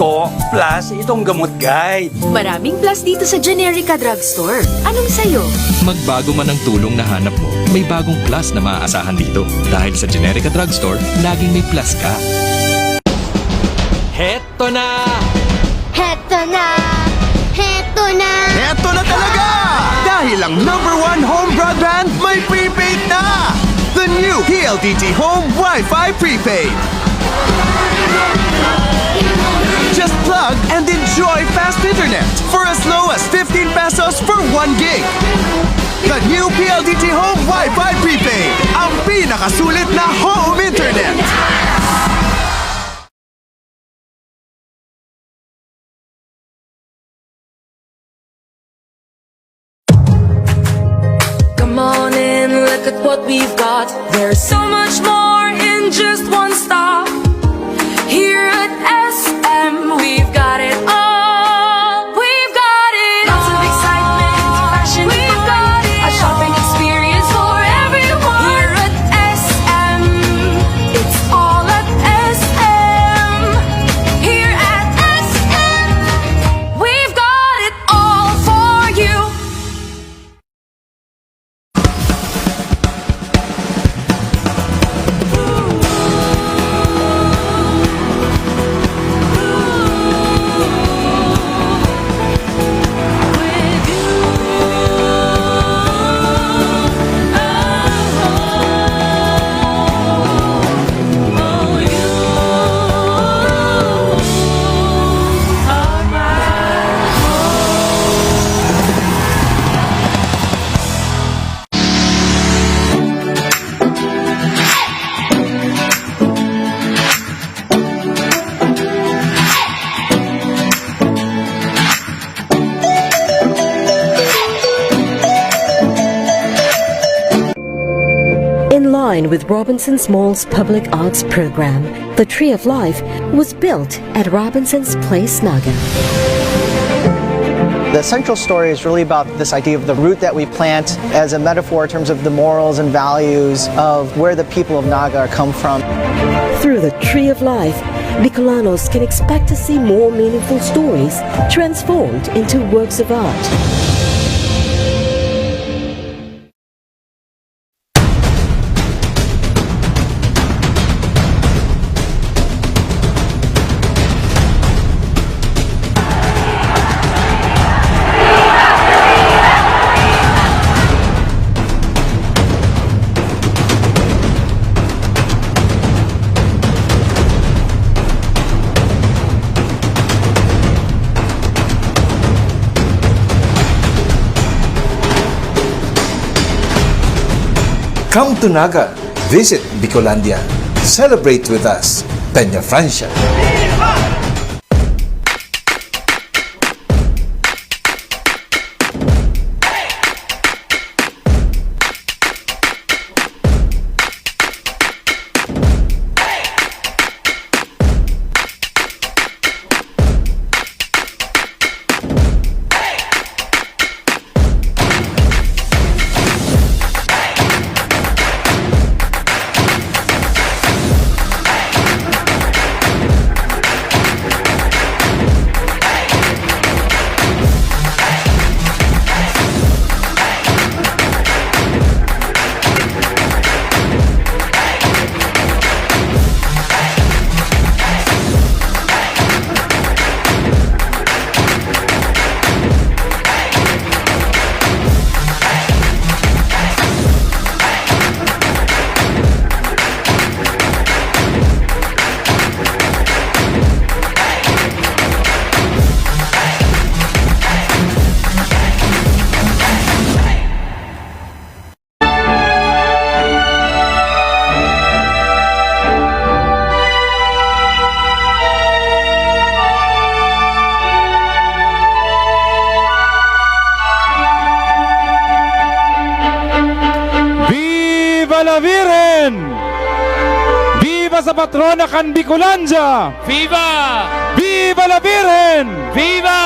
ko, plus itong gamot guide. Maraming plus dito sa Generica Drugstore. Anong sayo? Magbago man ang tulong na hanap mo, may bagong plus na maaasahan dito. Dahil sa Generica Drugstore, laging may plus ka. Heto na! Heto na! Heto na! Heto na talaga! Dahil ang #1 home broadband may prepaid na! The new PLDT Home Wi-Fi Prepaid! Just plug and enjoy fast internet for as low as 15 pesos for 1 gig. The new PLDT Home Wi-Fi Prepaid, ang pinakasulit na home internet. Come on in, look at what we've got. There's so much more in just one stop. Here at SM, we've got it all. We've got it all. Lots of excitement, fashion, we've got it. A shopping experience for everyone. Here at SM, it's all at SM. Here at SM, we've got it all for you. In line with Robinson's Mall's public arts program, the Tree of Life was built at Robinson's Place, Naga. The central story is really about this idea of the root that we plant as a metaphor in terms of the morals and values of where the people of Naga come from. Through the Tree of Life, Bicolanos can expect to see more meaningful stories transformed into works of art. Come to Naga, visit Bicolandia, celebrate with us, Peñafrancia. la Virgen! Viva sa patrona kan Bicolandia! Viva! Viva la Virgen! Viva!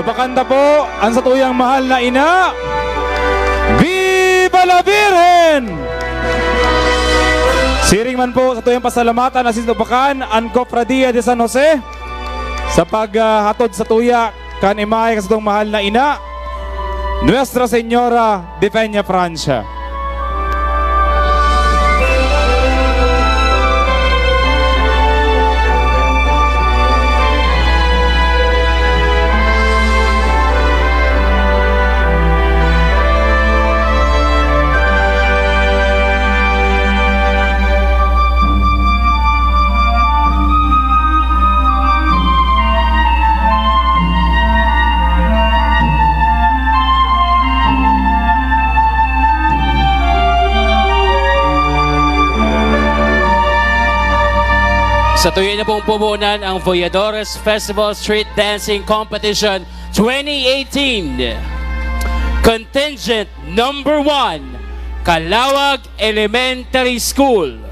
Ipakanta po ang satuyang mahal na ina. Viva la Virgen! Siring man po sa tuyang pasalamatan na sinupakan ang Cofradia de San Jose sa paghatod sa tuya kan imay sa tuyang mahal na ina, Nuestra Señora de Peñafrancia. Sa tuyo na pong pumunan ang Voyadores Festival Street Dancing Competition 2018. Contingent number 1, Calawag Elementary School.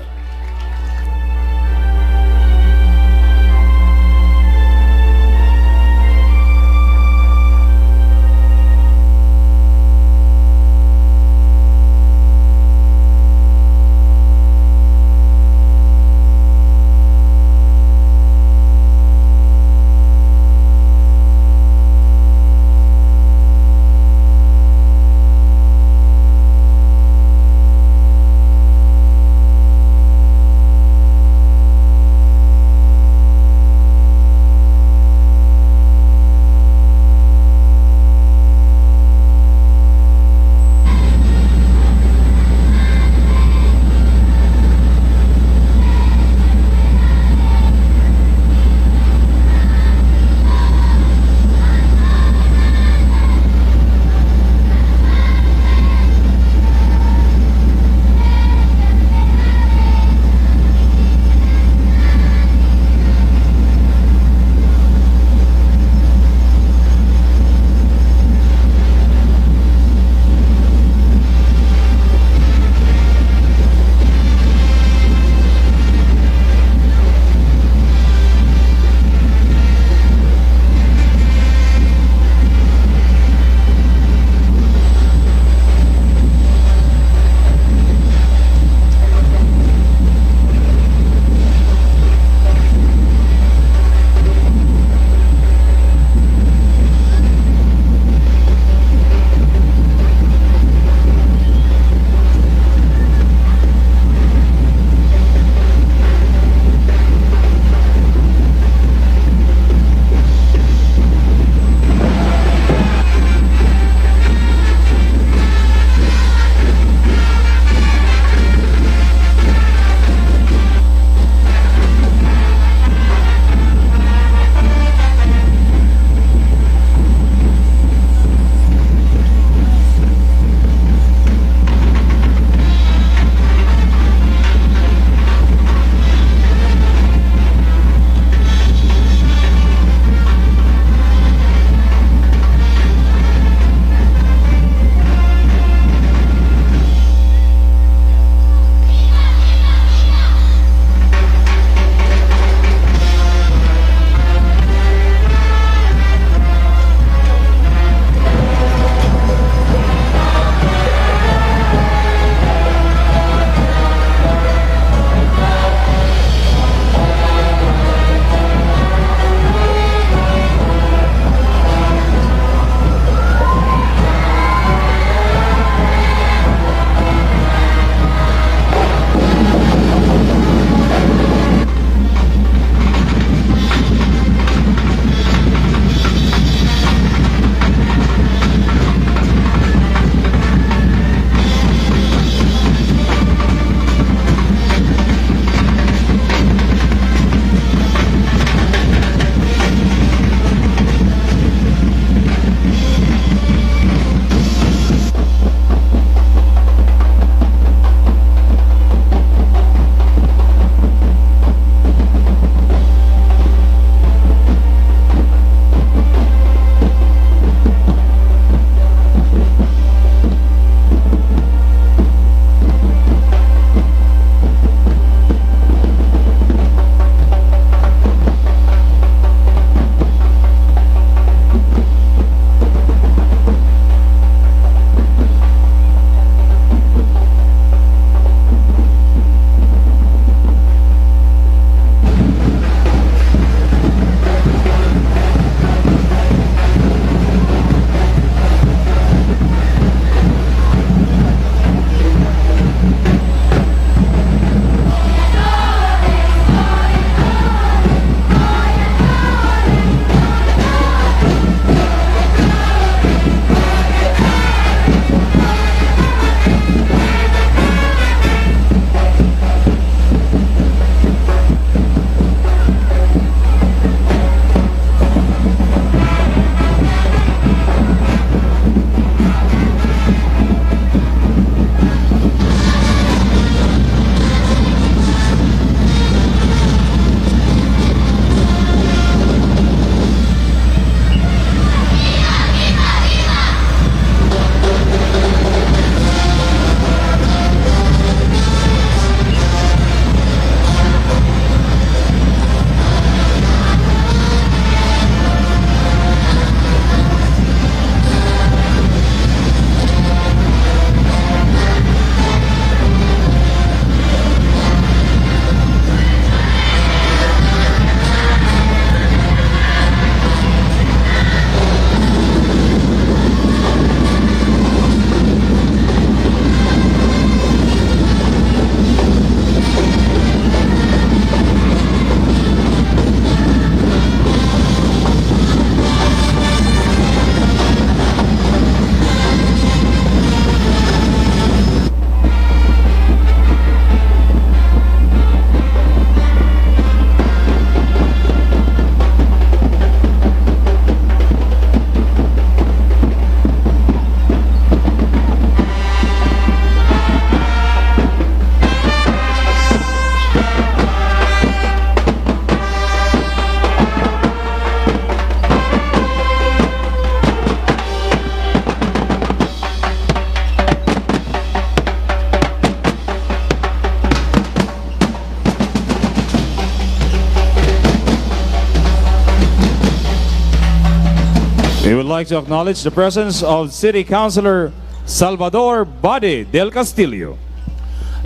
We would like to acknowledge the presence of City Councilor Salvador Bade del Castillo.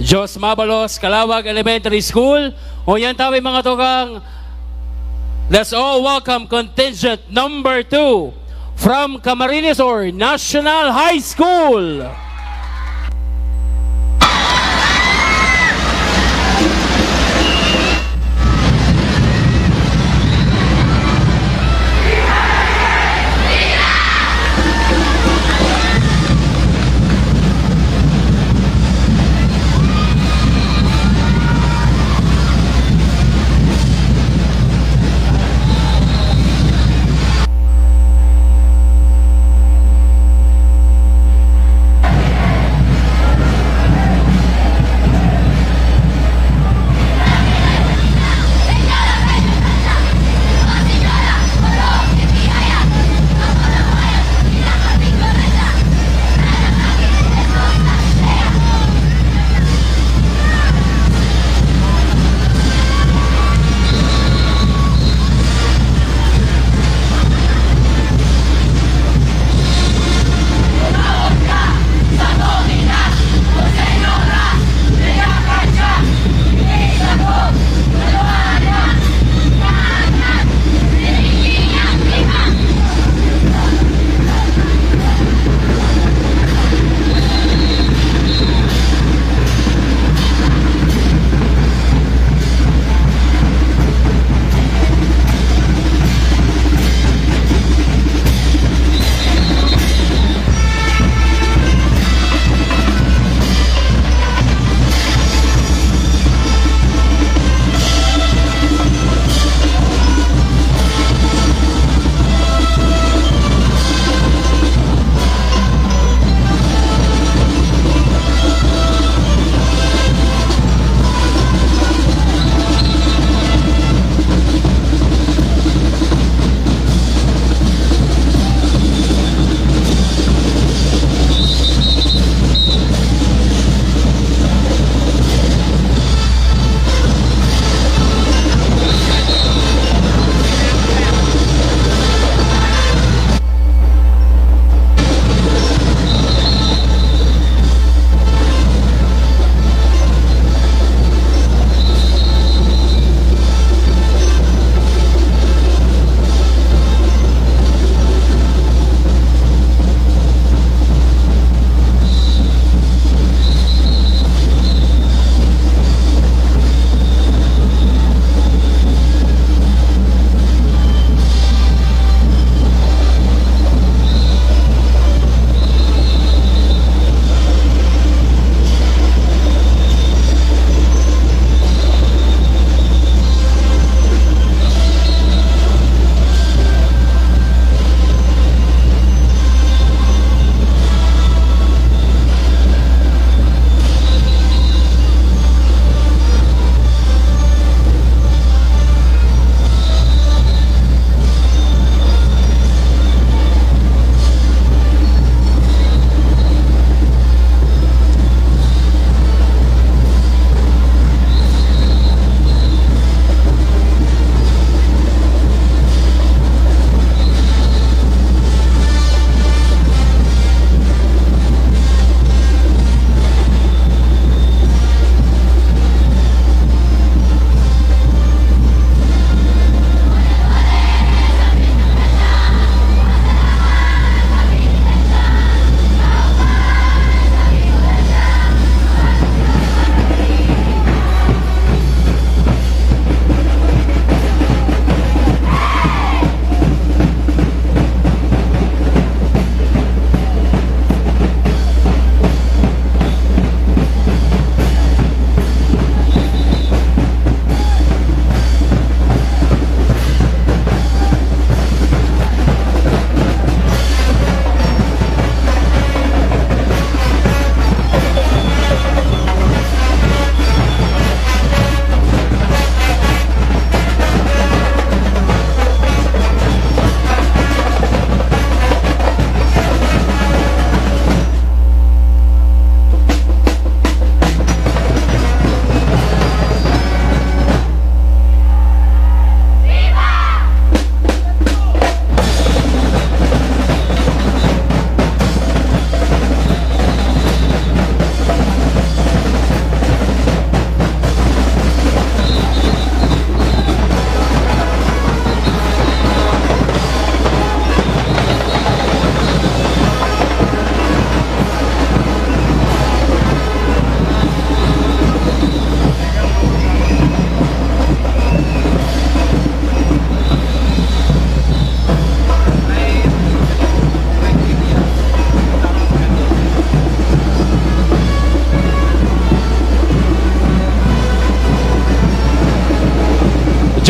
Jos Mabalos, Calawag Elementary School. O yan tayo mga tugang. Let's all welcome contingent number 2 from Camarines Sur National High School.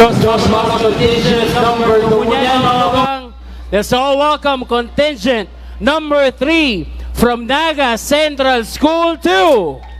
Just contingent number 2 yan, mga kang. Let's all welcome contingent number 3 from Naga Central School 2.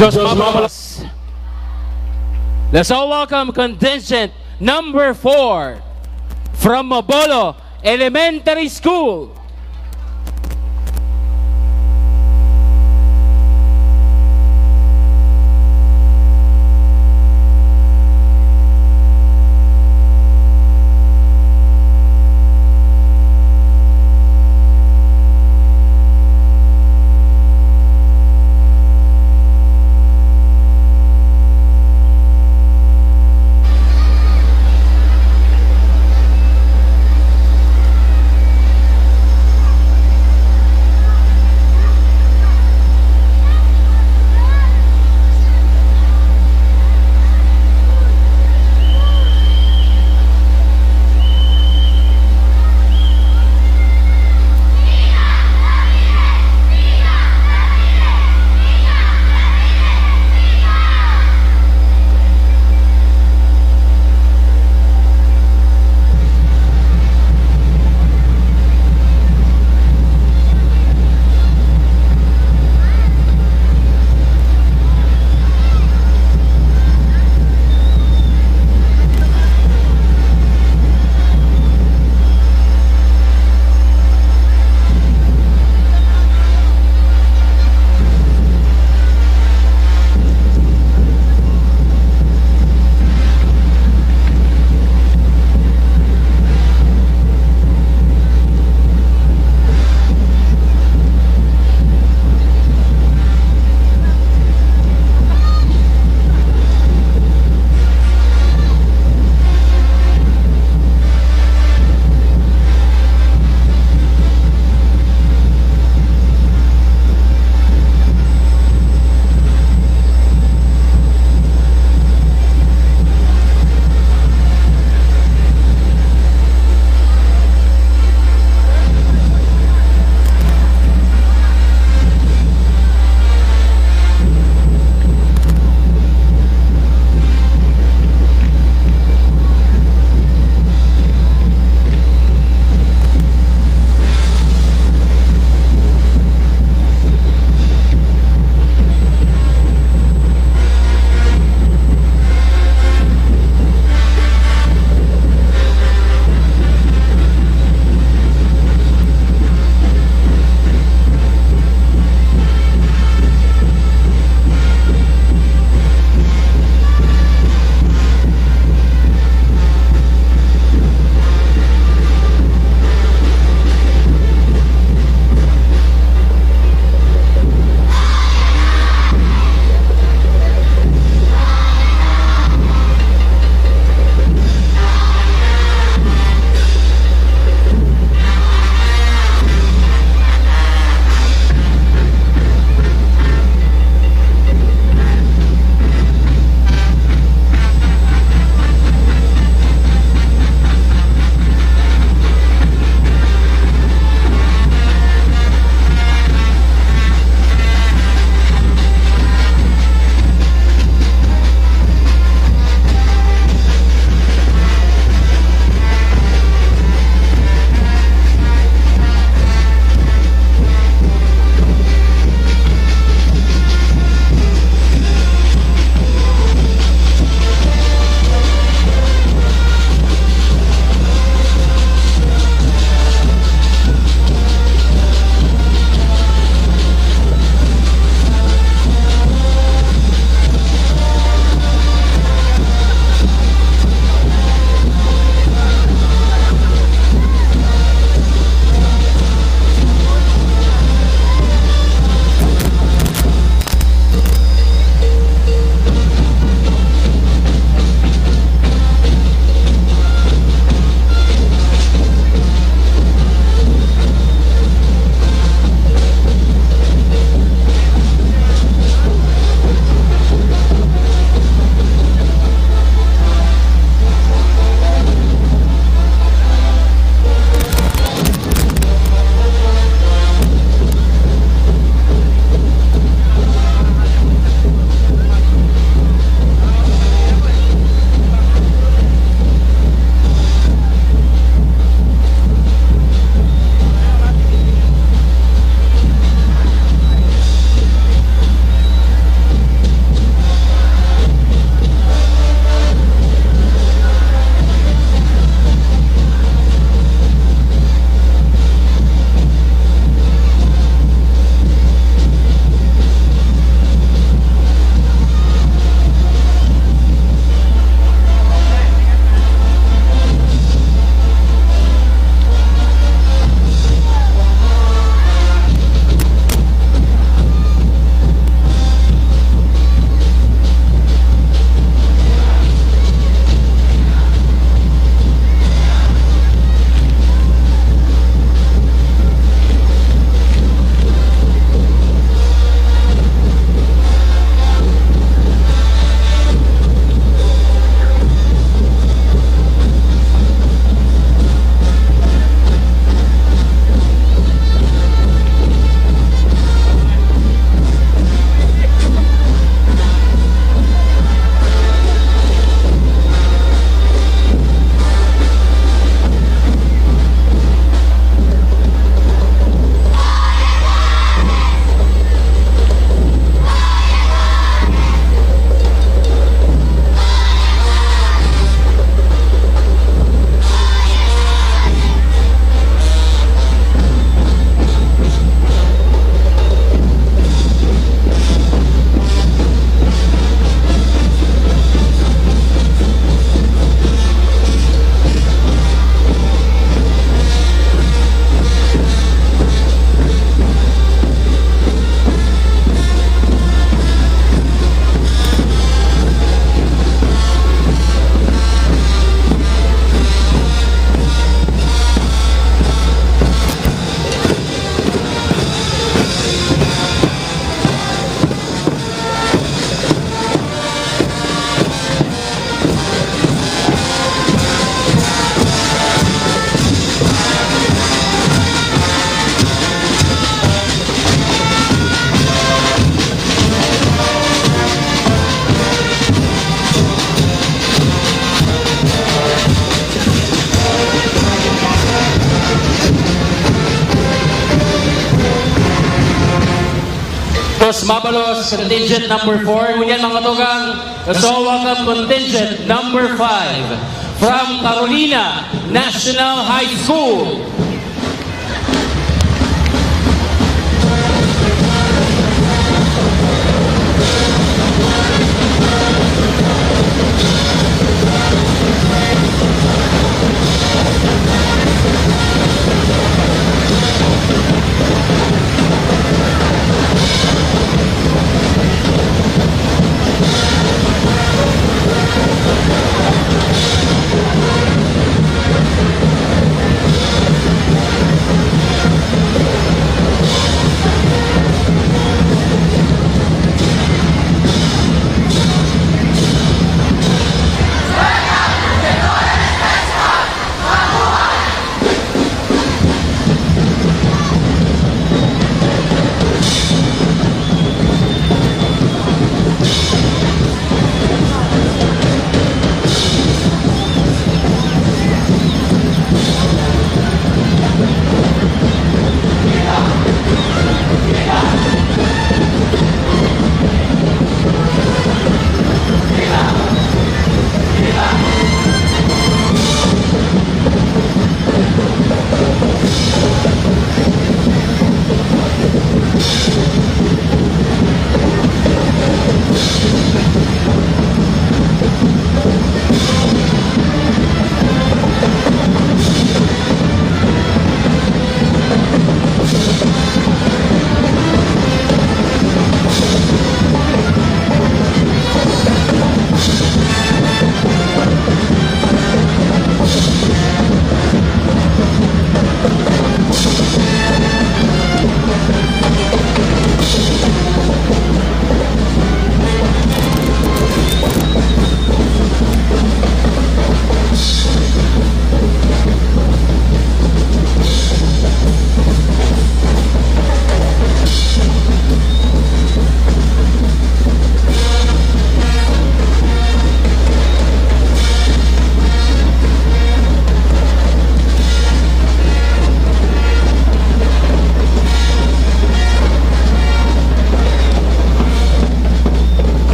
Diyos mababalas. Let's all welcome contingent number 4 from Mabolo Elementary School. Los Mabalos, contingent number 4. Ngunyan mga tugang, so welcome contingent number 5 from Carolina National High School.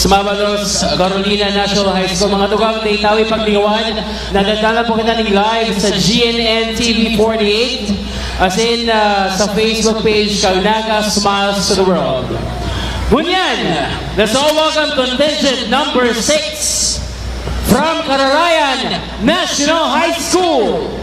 Mabalos, Carolina National High School. Mga tugang Taitawi Paglingawan, nadadala po kita ng live sa GNN TV 48 as in sa Facebook page Kalnaga Smiles to the World. Bunyan, let's all welcome contingent number 6 from Cararayan National High School.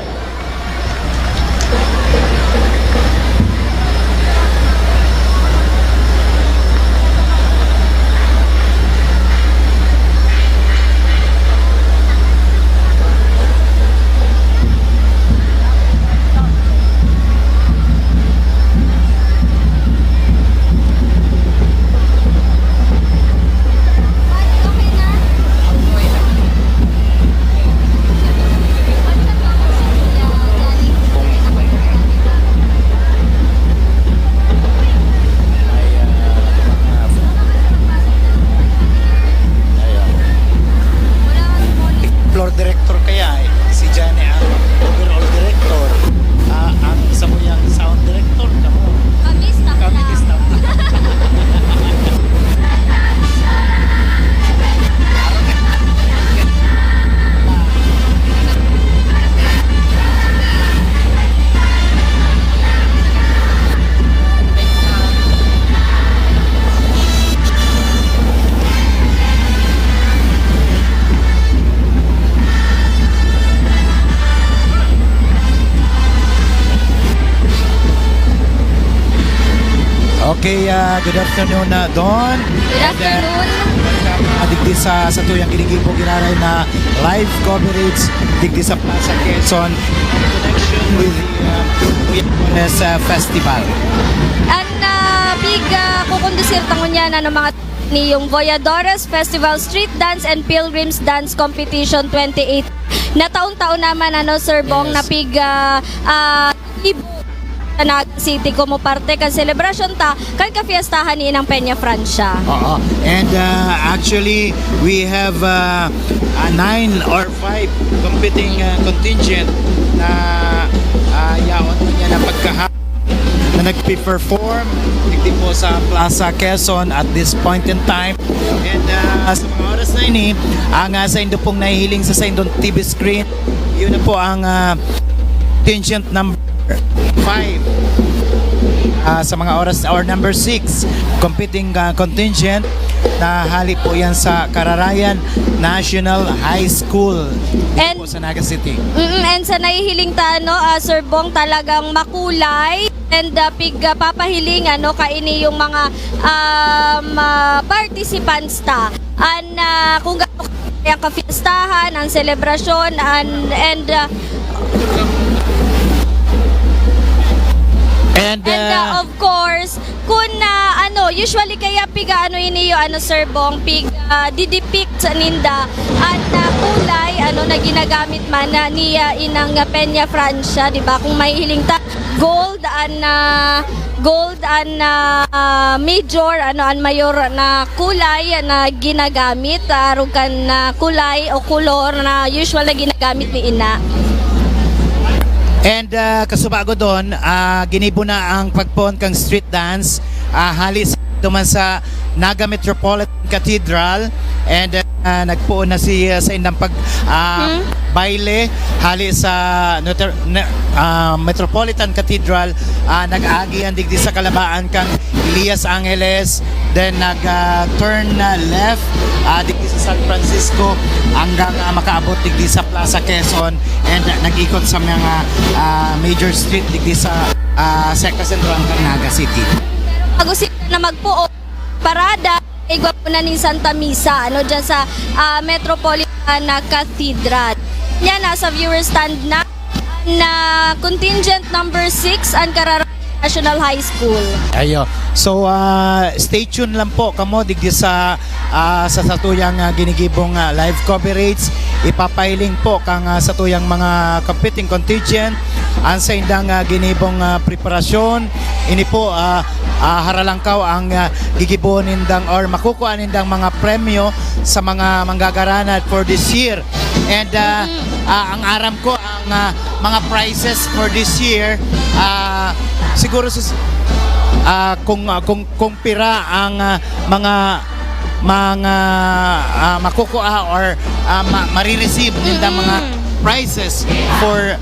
Okay, good afternoon na Don. Good afternoon. Digdi sa tuyang ginigibong ginaray na live coverage digdi sa Plaza Quezon in connection with the Voyadores Festival. Big kukondusir tangon niya na ng mga ni yung Voyadores Festival Street Dance and Pilgrims Dance Competition 28 na taon-taon naman Sir Bong Yes. na pig na City como parte kan celebration ta kan kafiestahan ni ng Peñafrancia. Oo. And actually, we have 9 or 5 competing contingent na yaon niya na pagkaha na nagpe-perform digdi po sa Plaza Quezon at this point in time. And sa mga oras na ini, ang sa indo pong nahihiling sa Indon TV screen, yun na po ang contingent number 5. Sa mga oras or number 6 competing contingent na hali po yan sa Kararayan National High School And po sa Naga City. And sa nahihiling ta Sir Bong talagang makulay and pig papahiling kaini yung mga participants ta kung gaano ang kafiestahan ang selebrasyon and of course, kung usually kaya piga iniyo Sir Bong, didepict sa ninda at kulay na ginagamit man niya inang Peñafrancia, di ba? Kung may hiling ta gold and major an mayor na kulay na ginagamit arugan na kulay o kulor na usual na ginagamit ni ina. And kasubago doon, ginibo na ang pagpon kang street dance halis duman sa Naga Metropolitan Cathedral and nagpuon na sa indang pag baile hali sa Metropolitan Cathedral, nag-agi ang digdi sa kalabaan kang Elias Angeles, then nag-turn left digdi sa San Francisco hanggang makaabot digdi sa Plaza Quezon and nag-ikot sa mga major street digdi sa Central kang Naga City. Agusin na magpuo parada igwa po na ni Santa Misa dyan sa Metropolitan Cathedral. Yan nasa viewer stand na contingent number 6 ang Kararayan National High School. Ayo. So stay tuned lang po kamo digdi sa satuyang ginigibong live coverage. Ipapiling po kang satuyang mga competing contingent ang sa indang ginibong preparasyon. Ini po haralangkaw ang gigibon nindang or makukuha nindang mga premyo sa mga manggagaranad for this year. And ang aram ko ang mga prizes for this year siguro kung pira ang mga makukuha or marireceive nindang mga prizes for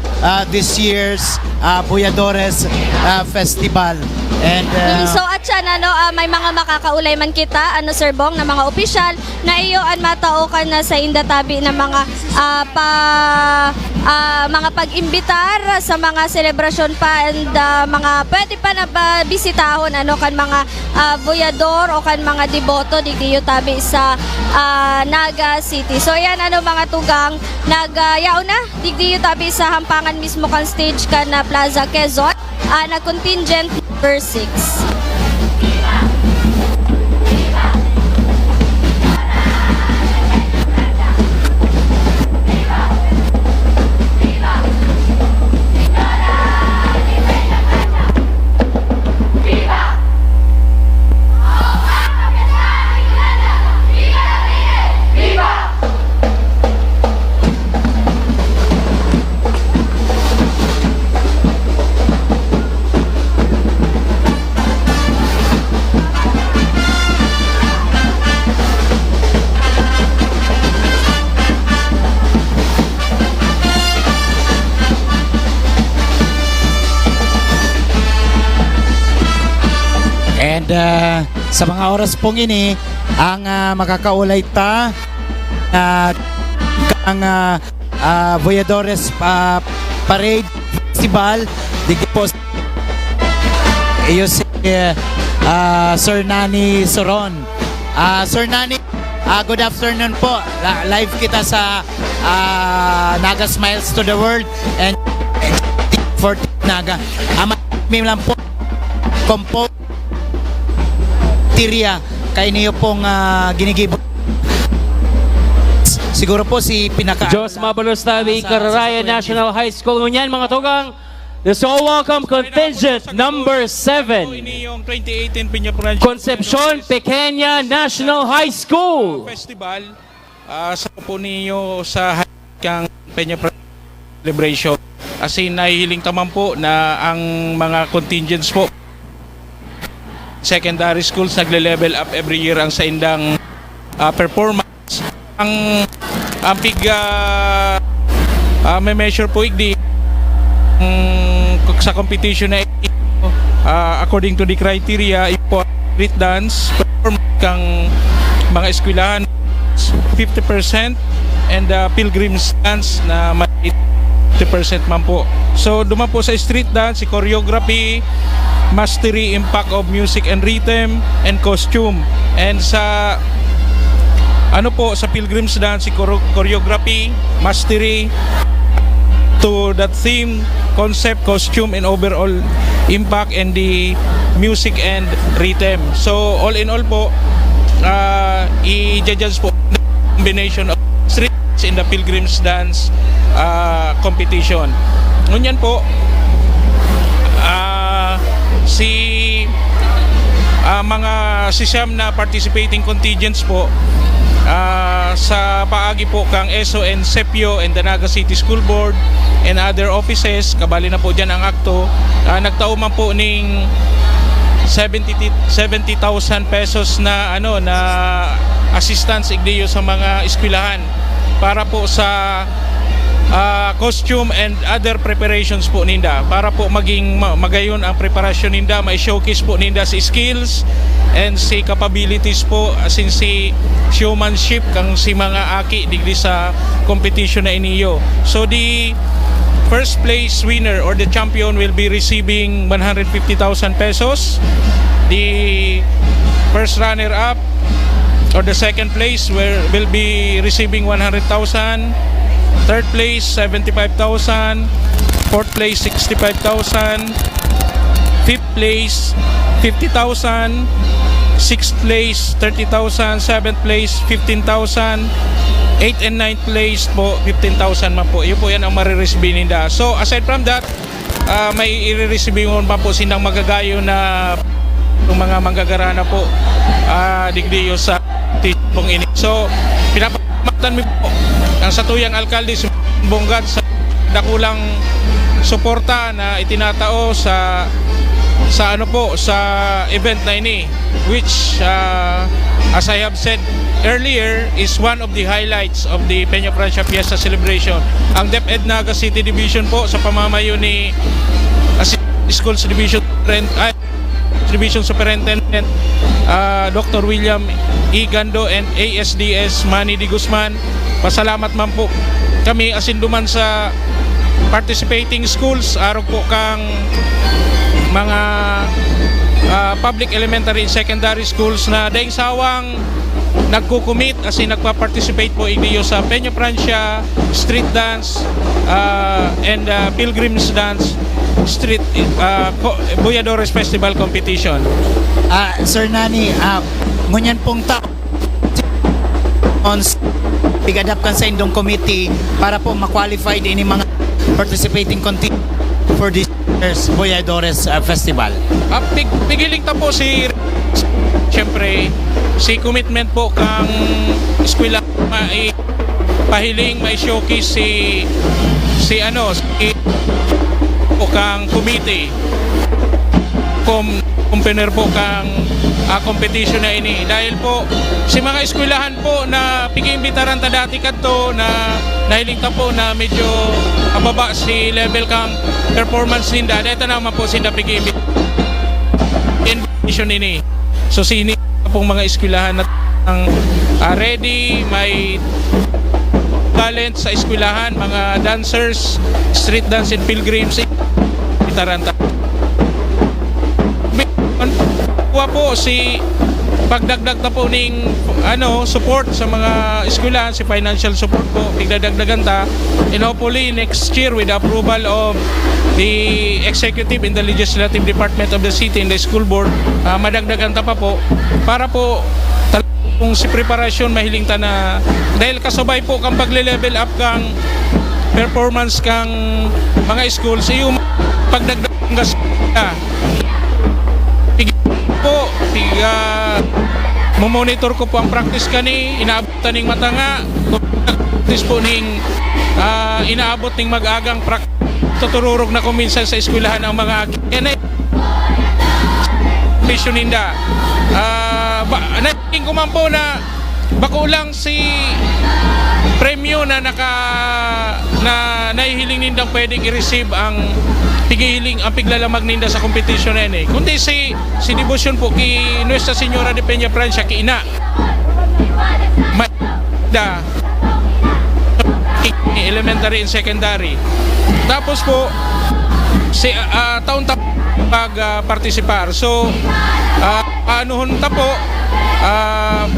this year's Voyadores Festival. And so at siya may mga makakaulay man kita Sir Bong na mga opisyal na iyo ang mataukan na sa indatabi na mga mga pag-imbitar sa mga selebrasyon pa and mga pwede pa na bisitahon kan mga voyador o kan mga deboto digdiyo tabi sa Naga City. So yan mga tugang nagyaon na digdiyo tabi sa hampangan mismo kan stage kan na Plaza Quezon na contingent number 6. And sa mga oras pong ini, ang makakaulay ta ang Voyadores Parade Festival digdi po iyo si Sir Nani Soron. Sir Nani, good afternoon po. Live kita sa Naga Smiles to the World and for Naga. May lang po compose Tiria kay niyo pong ginigibo. Siguro po si Diyos mabalos tabi Kararaya National High School. Ngunyan mga tugang, the so welcome contingent number 7. Yung 2018 Peñafrancia Concepcion Pequeña National High School. Festival sa po niyo sa kang Peñafrancia celebration. As in, nahihiling taman po na ang mga contingents po secondary schools nagle-level up every year ang sa indang performance. Ang big may measure po igdi sa competition na according to the criteria ipo street dance perform kang mga eskwelahan 50% and pilgrims dance na may 50% man po. So duman po sa street dance, si choreography, mastery, impact of music and rhythm and costume. And sa sa pilgrims dance, si choreography, mastery to that theme, concept, costume, and overall impact and the music and rhythm. So all in all po, i-judge po combination of street dance in the pilgrims dance competition. Ngunyan po, mga sisam na participating contingents po sa paagi po kang ESO and SEPIO and the Naga City School Board and other offices, kabali na po dyan ang akto, nagtao man po ning 70,000 pesos na na assistance igdiyo sa mga eskwelahan para po sa costume and other preparations po ninda para po maging magayon ang preparasyon ninda, may showcase po ninda si skills and si capabilities po asin si showmanship kang si mga aki digdi sa competition na iniyo. So the first place winner or the champion will be receiving 150,000 pesos. The first runner up or the second place will be receiving 100,000. Third place, 75,000. Fourth place, 65,000. Fifth place, 50,000. Sixth place, 30,000. Seventh place, 15,000. Eighth and ninth place po, 15,000 man po. Yun po yan ang marireceive ninda. So aside from that, may i-receive mo pa po sinang magagayo na mga manggagarana po digdiyo sa tipong ini. So pinapamatan mo po ang satuyang alkalde si Bonggad sa dakulang suporta na itinatao sa event na ini, which as I have said earlier is one of the highlights of the Peñafrancia Fiesta Celebration. Ang DepEd Naga City Division po sa pamamayo ni Schools Division Superintendent Dr. William E. Gando and ASDS Manny D. Guzman, pasalamat man po kami asinduman sa participating schools araw po kang mga public elementary and secondary schools na daing sawang nagkukumit asin nagpa-participate po igdiyo sa Peñafrancia street dance and pilgrims dance street Voyadores Festival competition. Sir Nani, ngunyan pong pigadap kan sa indong committee para po ma-qualify din mga participating contingent for this year's Voyadores Festival. Pigiling ta po siyempre si commitment po kang eskwela pahiling may showcase si po kang committee kumpiner po kang competition na ini dahil po si mga eskwelahan po na pigiimbitaran ta dati kadto na nahiling ta po na medyo ababa si level kang performance ninda dito naman po sinda pigiimbitaran ini. So sini pong mga eskwelahan na ang ready, may talent sa eskwelahan, mga dancers, street dance and pilgrims, itaranta. uwa po si pagdagdag na po ning support sa mga eskwelahan, si financial support po tigdadagdagan ta, and hopefully next year with the approval of the executive and the legislative department of the city and the school board, madagdagan ta pa po para po kung si preparasyon mahiling ta na, dahil kasabay po kang pagle-level up kang performance kang mga schools, yung pagdagdag ng gasolina po, monitor ko po ang practice kani, inaabot ning matanga, practice po ning inaabot ning mag-agang tutururog na ko minsan sa eskwelahan ang mga mission ninda. Natingin ko man po na bako lang si premyo na nahihiling nindang pwedeng i-receive ang piglalamag ninda sa competition na yun kundi si devotion po ki Nuestra Señora de Peñafrancia ki ina elementary and secondary, tapos po si taon-taon pag-participar, so anuhon ta po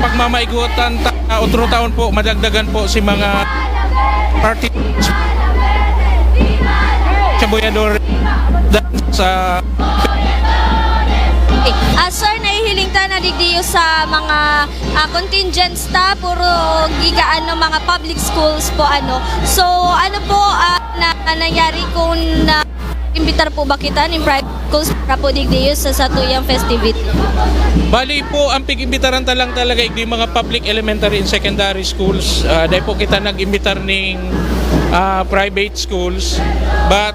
pagmamaigutan otro taon po madagdagan po si mga participants sa Voyadores sa sir, nahihiling ta na digdiyo sa mga contingent staff, puro gigaan ng mga public schools po so po nangyari kung imbitar po ba kita ng private schools para po digdiyo sa satuyang festivity? Bali po, ang pig-imbitaran talang talaga yung mga public elementary and secondary schools. Dahil po kita nag-imbitar ng private schools. But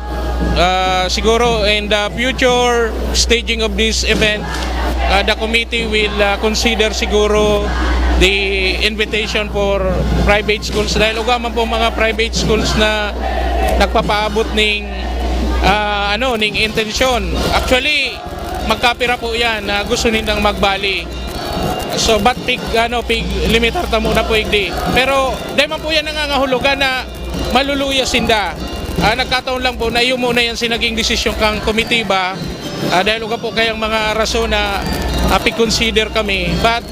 siguro in the future staging of this event, the committee will consider siguro the invitation for private schools. Dahil ugaman po mga private schools na nagpapaabot ng ning intensyon. Actually, magkapira po yan na gusto nindang magbali. So, but pig limitar ta muna po igdi. Pero, dahil man po yan nangangahulugan na maluluya sinda. Nagkataon lang po na yun muna yan sinaging desisyon kang komitiba. Dahil uga po kayang mga rason na pig-consider kami. But,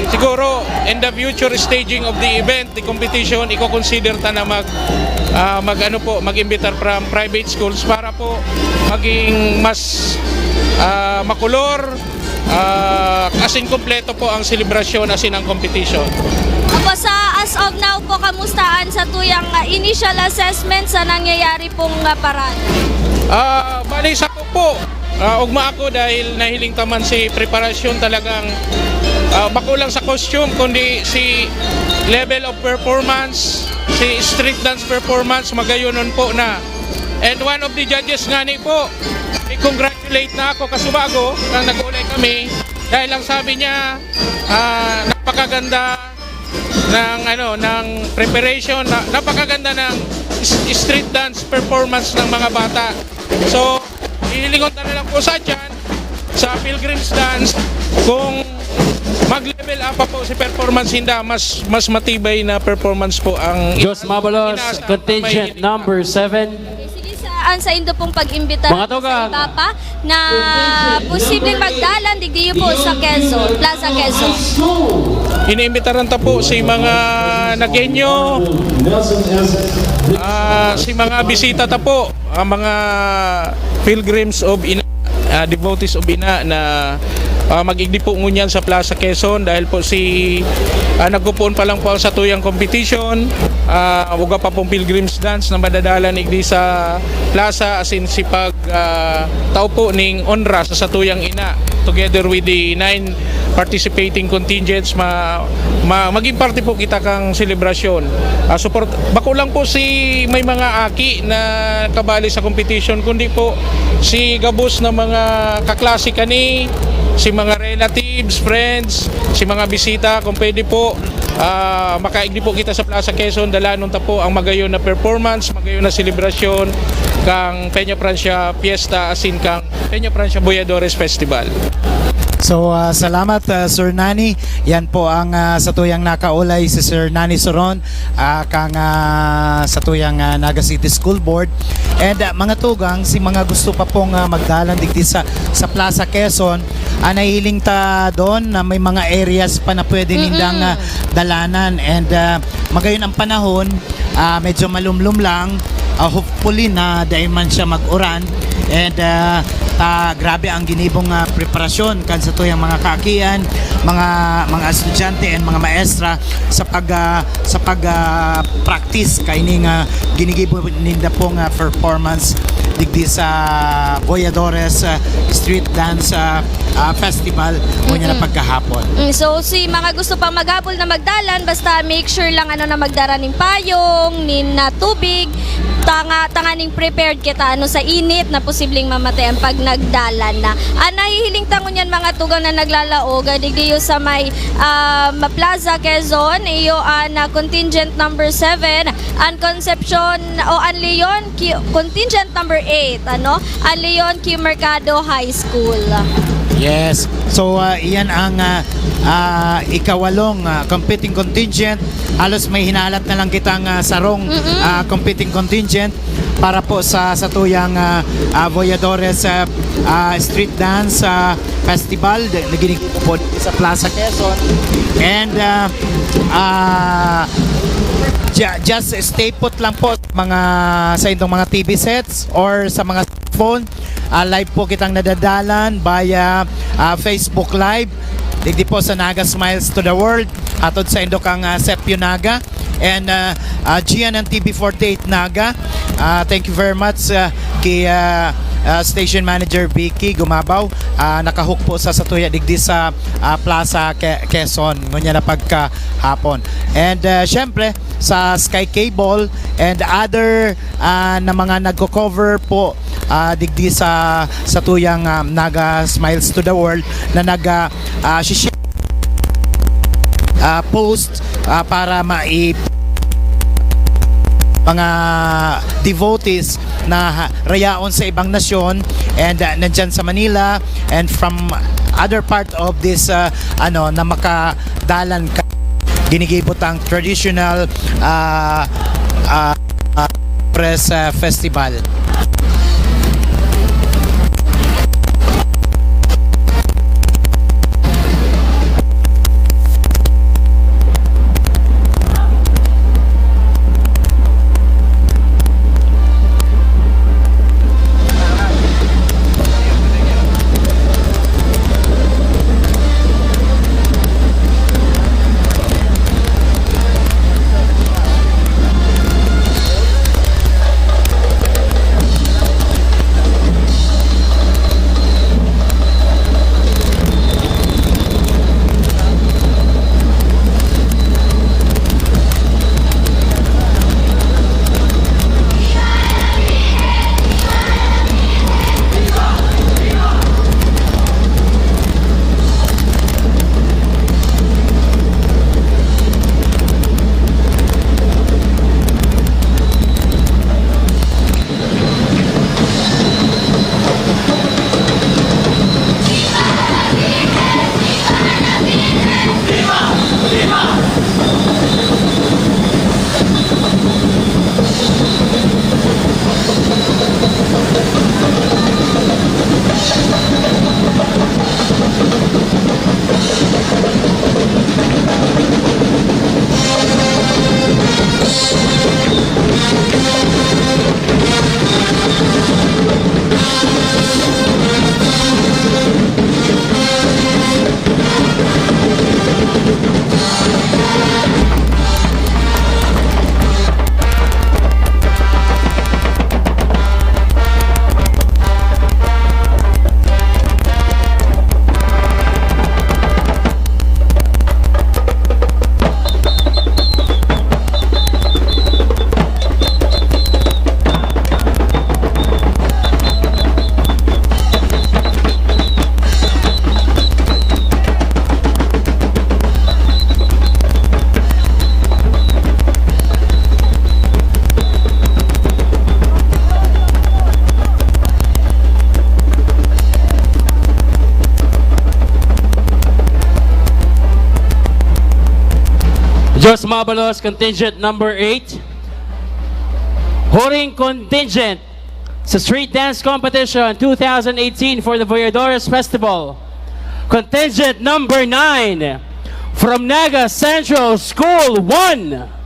siguro, in the future staging of the event, the competition, i-consider ta na mag-imbitar from private schools para po maging mas makulor, asin kompleto po ang selebrasyon, asin ang competition. Opo, as of now po, kamustaan sa tuyang initial assessment sa nangyayari pong parade? Bali sa ko po, ugma ako dahil nahiling taman si preparasyon talagang bako lang sa costume kundi si level of performance, si street dance performance magayonon po na. And one of the judges nga ni po, i-congratulate na ako kasubago nang nag-ulay kami dahil lang sabi niya napakaganda ng preparation, napakaganda ng street dance performance ng mga bata. So, hilingon na lang po sa dyan sa pilgrims dance kung mag-level up pa po si performance hinda, mas matibay na performance po ang Diyos Mabalos, contingent number 7. Sa indo pong pag-imbita sa iba pa na posibleng magdalan digdiyo po sa Quezon, Plaza Quezon. Iniimbitaran ta po si mga Nagenyo, si mga bisita ta po, ang mga pilgrims of Ina, devotees of Ina na mag-igdi po ngunyan sa Plaza Quezon dahil po si nagpupuon pa lang po sa tuyang competition. Uga pa pong pilgrims dance na madadalan igdi sa plaza asin si pag tao po ning onra sa tuyang Ina together with the 9 participating contingents maging parte po kita kang selebrasyon. Support bako lang po si may mga aki na kabali sa competition kundi po si gabos na mga kaklase kani, si mga relatives, friends, si mga bisita kung pwede po makaigdi po kita sa Plaza Quezon, dalanon ta po ang magayon na performance, magayon na selebrasyon kang Peñafrancia Fiesta asin kang Peñafrancia Voyadores Festival. So salamat Sir Nani. Yan po ang sa tuyang nakaulay si Sir Nani Soron kang sa tuyang Naga City School Board. And mga tugang si mga gusto pa pong magdalan digdi sa Plaza Quezon, nahihiling ta doon na may mga areas pa na pwede nindang dalanan, and magayon ang panahon, medyo malumlum lang, hopefully na dahil man siya mag-uran, and grabe ang ginibong preparasyon kan sa tuyang mga kakian, mga estudyante and mga maestra sa pag practice kaining ginigibong ninda pong performance digdi sa Voyadores Street Dance Festival na pagkahapon. So si mga gusto pang maghabol na magdalan, basta make sure lang na magdara ning payong, nin tubig, tanganing prepared kita sa init na posibleng mamatay ang pag nagdalan na. Nahihiling tangon yan mga tugang na naglalaog digdi sa may Plaza Quezon, iyo na contingent number 7, ang Concepcion o ang Leon contingent number 8, ang Leon Q Mercado High School. Yes. So iyan ang ikawalong competing contingent. Halos may hinalat na lang kitang sarong competing contingent para po sa tuyang Voyadores Street Dance Festival na ginagawa po sa Plaza Quezon. And just stay put lang po sa itong mga TV sets or sa mga phone. Live po kitang nadadalan via Facebook Live. Digdi po sa Naga Smiles to the World. Atod sa Indokang Sepyo Naga. And Gian ng TV48 Naga. Thank you very much kay Station Manager Vicky Gumabaw. Nakahook po sa Satuya digdi sa Plaza Quezon. Ngunya na pagkahapon. And syempre sa Sky Cable and other na mga nagko-cover po digdi sa tuyang Naga Smiles to the World na post para mga devotees na rayaon sa ibang nasyon and nandyan sa Manila and from other part of this na makadalan ka ginigibot ang traditional press festival. Jos Mabalos, contingent number 8. Huring contingent sa Street Dance Competition 2018 for the Voyadores Festival. contingent number 9 from Naga Central School 1.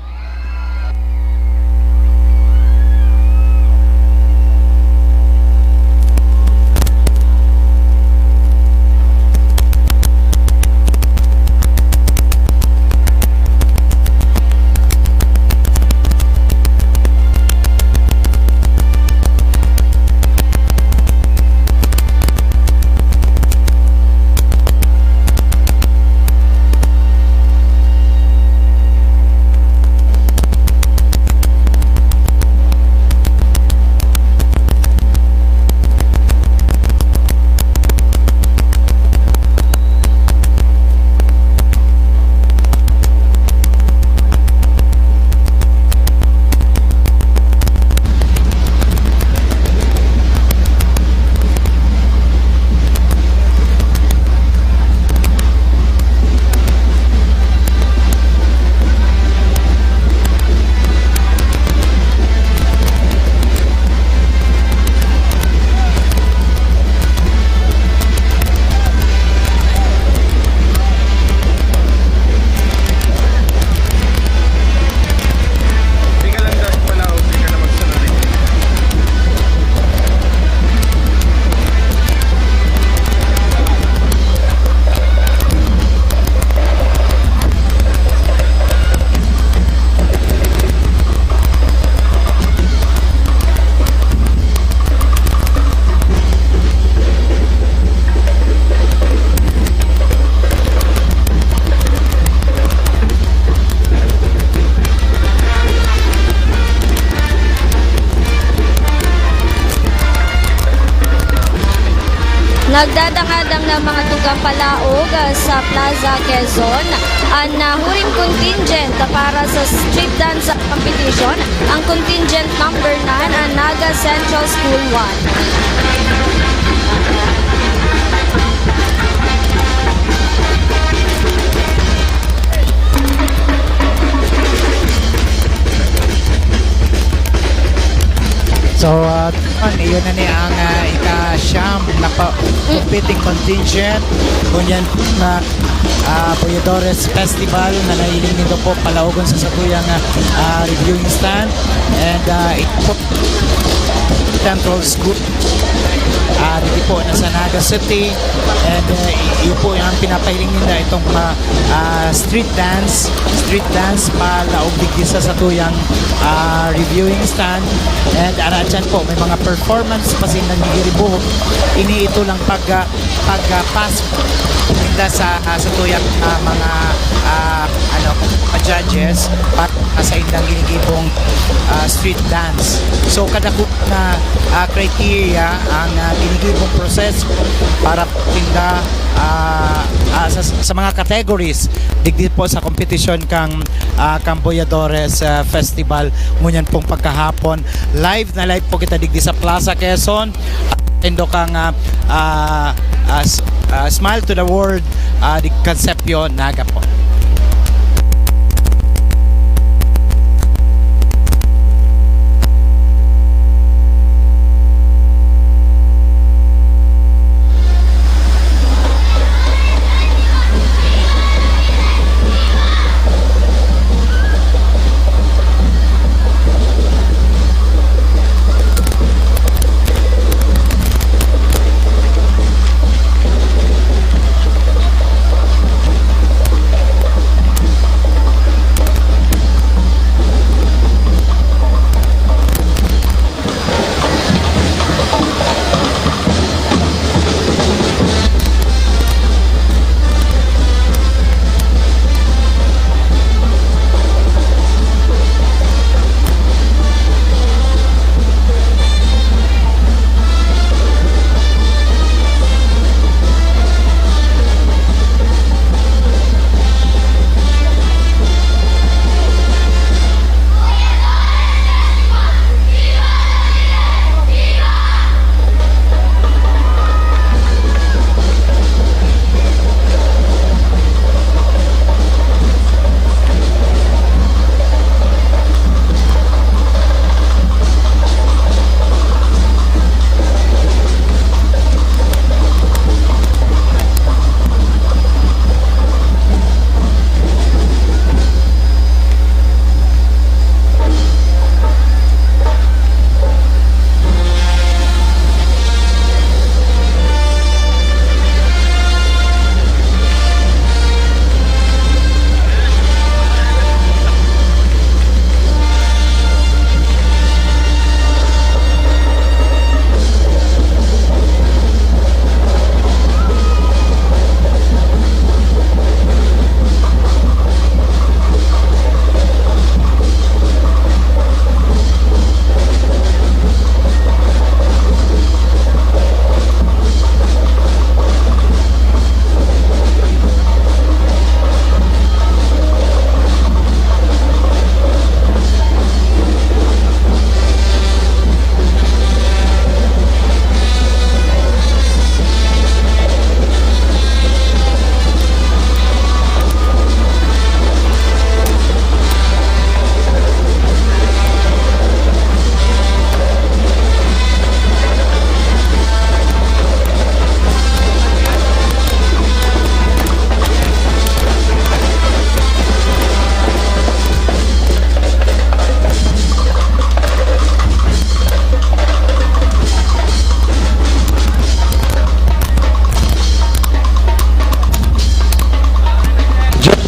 Nagdadangadang ng mga tugapalaog sa Plaza Quezon ang nahuring contingent para sa street dance competition, ang contingent number 9 ang Naga Central School 1. So, iyon na ni ang ika-siyam na competing contingent. Kunyan na Voyadores Festival na nailing nito po palaugon sa satuyang reviewing stand. And ito po Central School. Dito po nasa Naga City. And iyon po yung pinapahiling nila itong street dance palaog digdi sa satuyang reviewing stand. And dyan po may mga performance pa sin nanggiribuhok. Ini ito lang pag-pass nila sa tuyang mga judges para sa indang ginigibong street dance. So kada na criteria ang ginigibong process para tinda sa mga categories digdi po sa competition kang Voyadores Festival ngunyan pong pagkahapon. Live po kita digdi sa Plaza Quezon. Endo kang Smile to the World di Concepcion Naga po.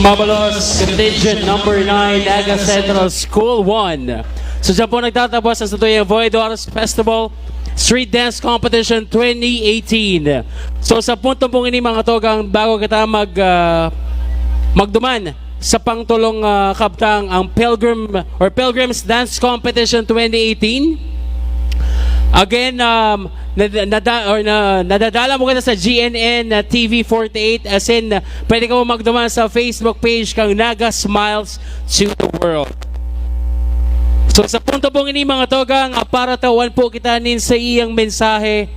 Mabalos, contingent number 9, Naga Central School 1. So dyan po nagtatapos ang satuyang Voyadores Festival Street Dance Competition 2018. So sa punto pong ini mga togang bago kita magduman sa pangtulong kaptang ang Pilgrims Dance Competition 2018. Again, nadadala mo kita sa GNN TV 48 as in pwede ka mo magduman sa Facebook page kang Naga Smiles to the World. So sa punto pong ini mga togang para tawan po kita nin sa iyang mensahe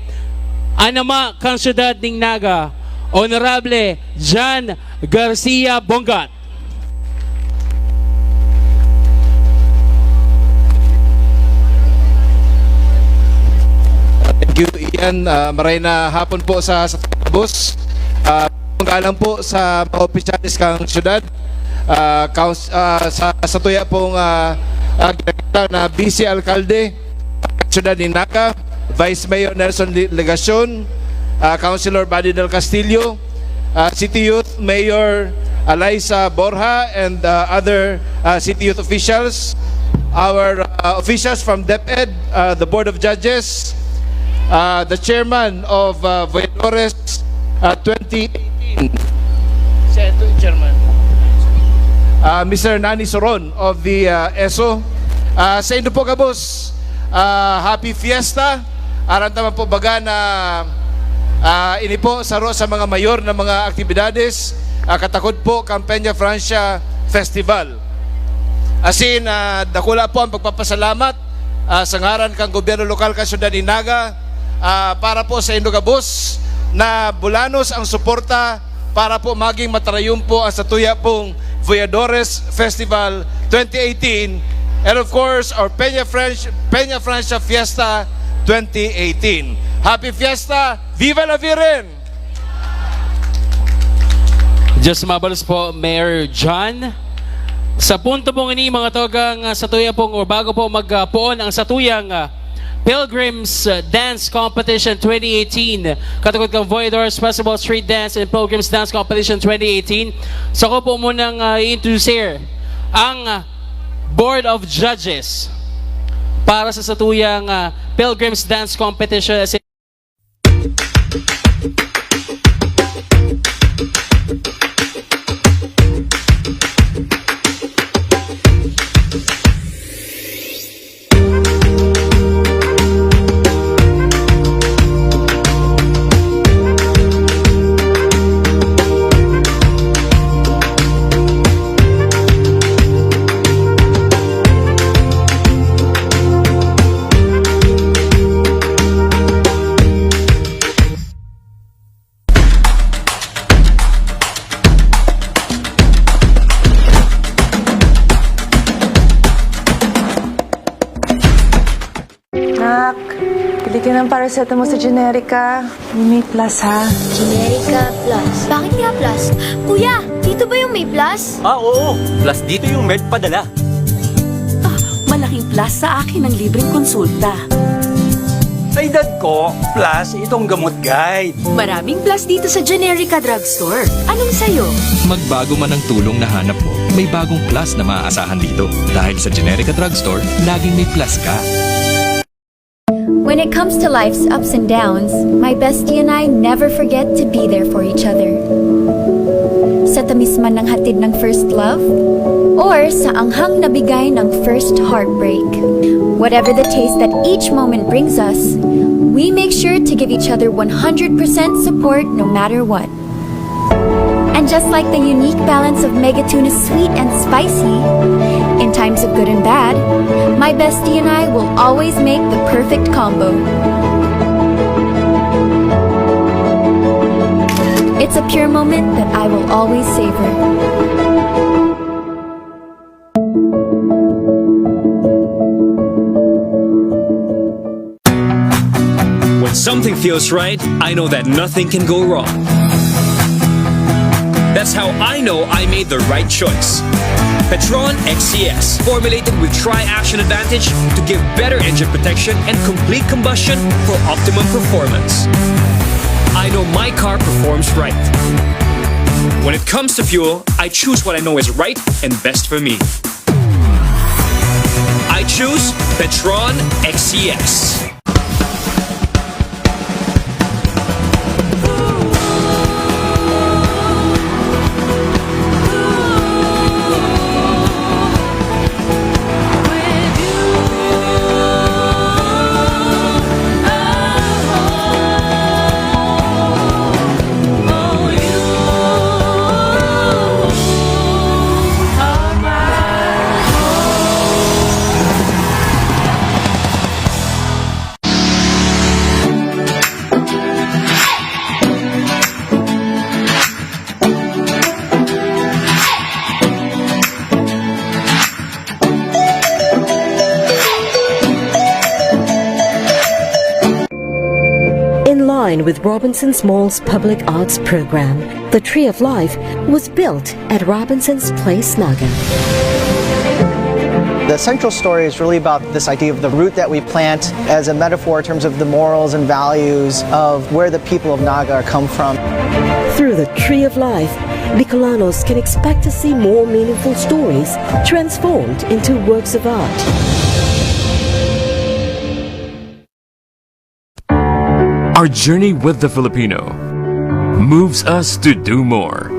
anama kang syudad ning Naga Honorable John Garcia Bongat. Thank you, Ian. Maray na hapon po sa bus. Panggalang po sa mga opisyalis kang syudad. Sa tuya pong ginagita na Vice Alcalde, syudad ni Naga, Vice Mayor Nelson Legacion, Councilor Buddy del Castillo, City Youth Mayor Eliza Borja, and other City Youth officials, our officials from DepEd, the Board of Judges, the chairman of Voyadores 2018, chairman, Mr. Nani Soron of the ESO. Sa inyo po kabos, happy fiesta. Aran naman po baga na ini po saro sa mga mayor na mga aktibidades katakod po kang Peñafrancia Festival. Asin dakula po ang pagpapasalamat sa ngaran kang gobyerno lokal ka syudad ni Naga para po sa inyo kabos na bulanos ang suporta para po maging matarayumpo ang satuya pong Voyadores Festival 2018 and of course our Peñafrancia Fiesta 2018. Happy Fiesta! Viva la Virgen! Just mabalos po Mayor John. Sa punto pong ini mga togang satuya pong o bago po magpoon ang satuyang Pilgrims Dance Competition 2018. Katugod kang Voyadores Festival Street Dance and Pilgrims Dance Competition 2018. So ako po munang i-introduce ang Board of Judges para sa satuyang Pilgrims Dance Competition. Bili ka ng paracetamol sa Generica. May plus, ha? Generica Plus. Bakit nga plus? Kuya, dito ba yung may plus? Oo. Plus dito yung med padala. Malaking plus sa akin ang libreng konsulta. Sa edad ko, plus itong gamot guide. Maraming plus dito sa Generica Drugstore. Anong sayo? Magbago man ang tulong na hanap mo, may bagong plus na maaasahan dito. Dahil sa Generica Drugstore, laging may plus ka. When it comes to life's ups and downs, my bestie and I never forget to be there for each other. Sa tamis man ng hatid ng first love, or sa anghang na bigay ng first heartbreak. Whatever the taste that each moment brings us, we make sure to give each other 100% support no matter what. And just like the unique balance of Megatuna's sweet and spicy, in times of good and bad, my bestie and I will always make the perfect combo. It's a pure moment that I will always savor. When something feels right, I know that nothing can go wrong. That's how I know I made the right choice. Petron XCS, formulated with Tri-Action Advantage to give better engine protection and complete combustion for optimum performance. I know my car performs right. When it comes to fuel, I choose what I know is right and best for me. I choose Petron XCS. With Robinson's Mall's public arts program, the Tree of Life was built at Robinson's Place, Naga. The central story is really about this idea of the root that we plant as a metaphor in terms of the morals and values of where the people of Naga come from. Through the Tree of Life, Bicolanos can expect to see more meaningful stories transformed into works of art. Our journey with the Filipino moves us to do more,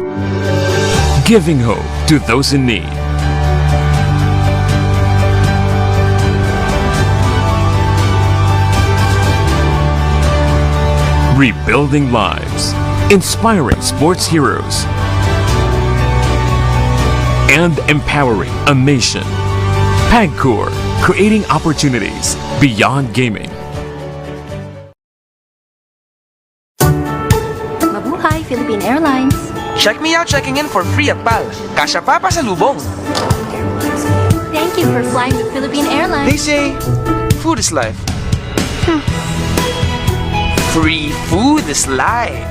giving hope to those in need. Rebuilding lives, inspiring sports heroes, and empowering a nation. PAGCOR, creating opportunities beyond gaming. Mabuhay, Philippine Airlines. Check me out checking in for free at PAL. Kasya pa pasalubong. Thank you for flying with Philippine Airlines. They say, food is life. Free food is life.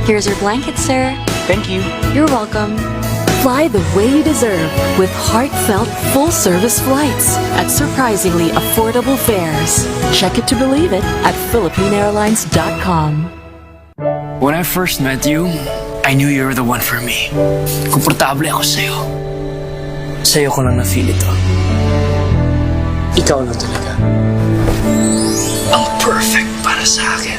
Here's your blanket, sir. Thank you. You're welcome. Fly the way you deserve with heartfelt full-service flights at surprisingly affordable fares. Check it to believe it at philippineairlines.com. When I first met you, I knew you were the one for me. Komportable ako sa'yo. Sa'yo ko lang na-feel ito. Ikaw lang talaga. Ang perfect para sa akin.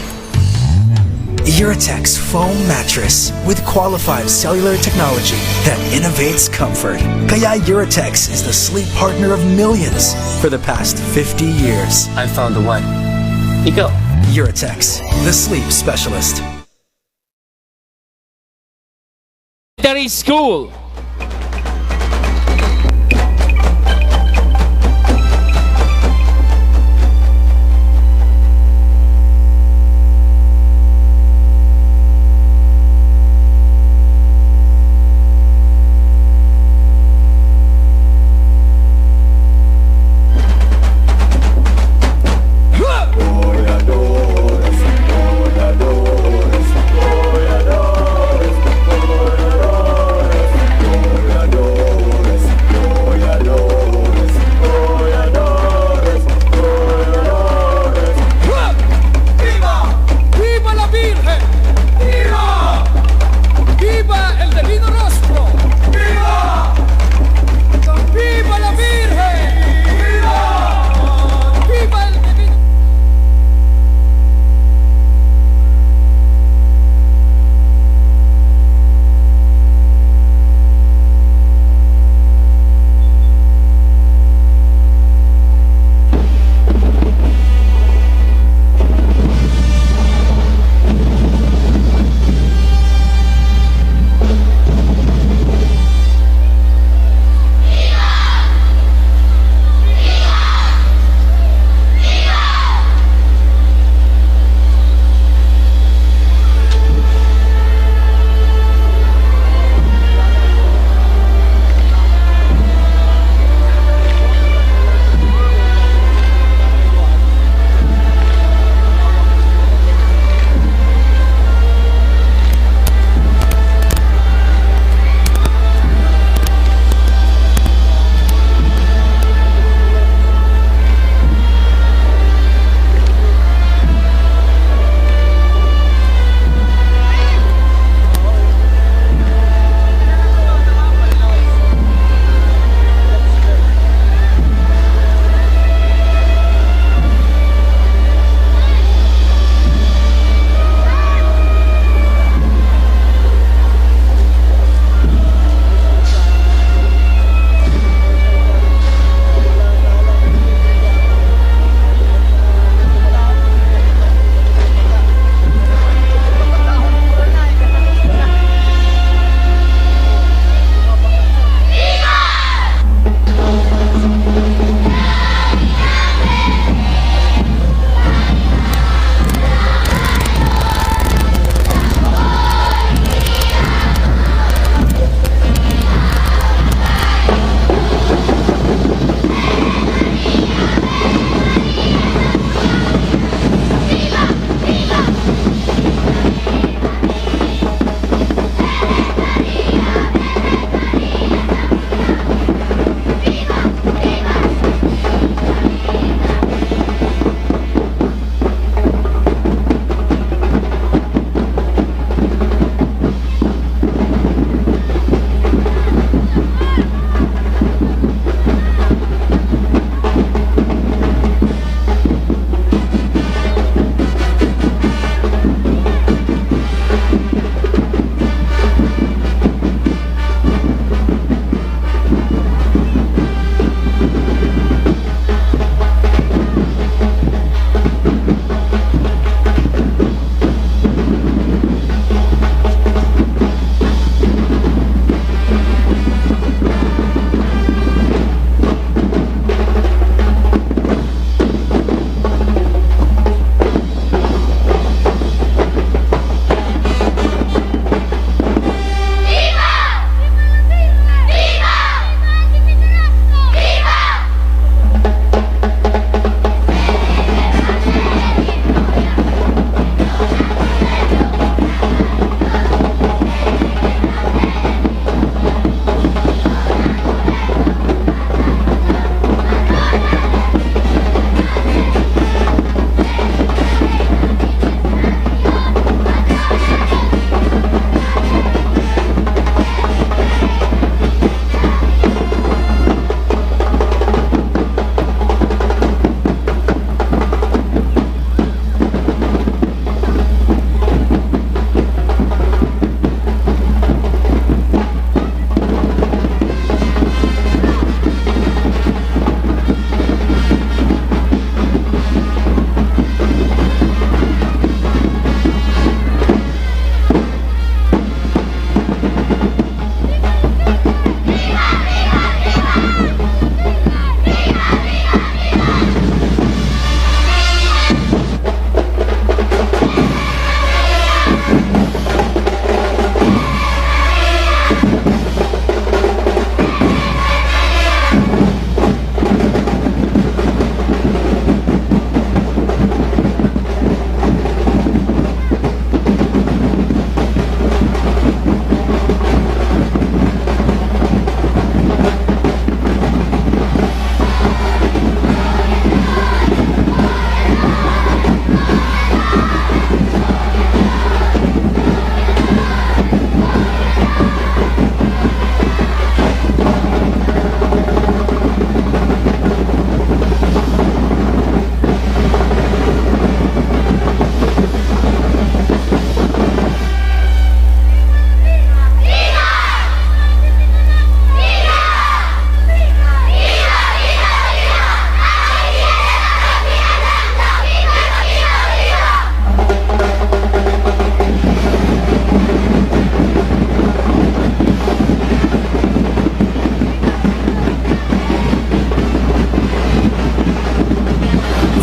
Eurotex foam mattress with qualified cellular technology that innovates comfort. Kaya Eurotex is the sleep partner of millions for the past 50 years. I found the one. Ikaw. Eurotex, the sleep specialist. Elementary school.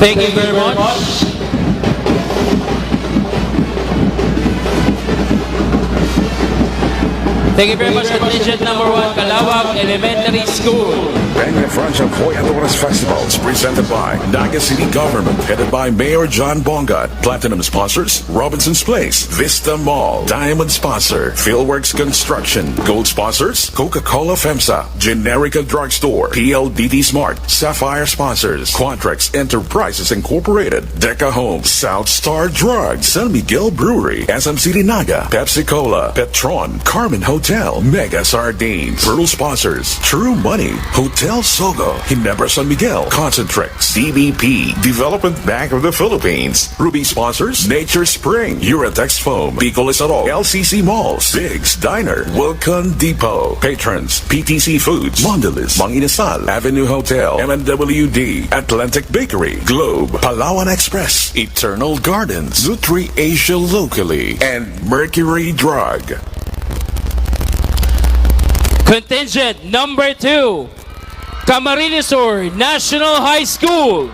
Thank you very much. Thank you very much, contingent number 1, Calawag Elementary School. Peñafrancia Voyadores Festivals presented by Naga City Government, headed by Mayor John Bongat. Platinum sponsors, Robinson's Place, Vista Mall. Diamond sponsor, Philworks Construction. Gold sponsors, Coca-Cola FEMSA, Generica Drugstore, PLDT Smart. Sapphire sponsors, Quantrix Enterprises Incorporated, Deca Homes, South Star Drugs, San Miguel Brewery, SM City Naga, Pepsi Cola, Petron, Carmen Hotel, Mega Sardines. Pearl sponsors, True Money, Hotel Sogo, Ginebra San Miguel, Concentrix, DBP, Development Bank of the Philippines. Ruby sponsors, Nature Spring, Uratex Foam, Bicol Isarol, LCC Malls, Biggs Diner, Wilcon Depot. Patrons, PTC Foods, Mondelez, Mang Inasal, Avenue Hotel, MNWD, Atlantic Bakery, Globe, Palawan Express, Eternal Gardens, Nutri Asia Locally, and Mercury Drug. Contingent number 2, Camarines Sur National High School.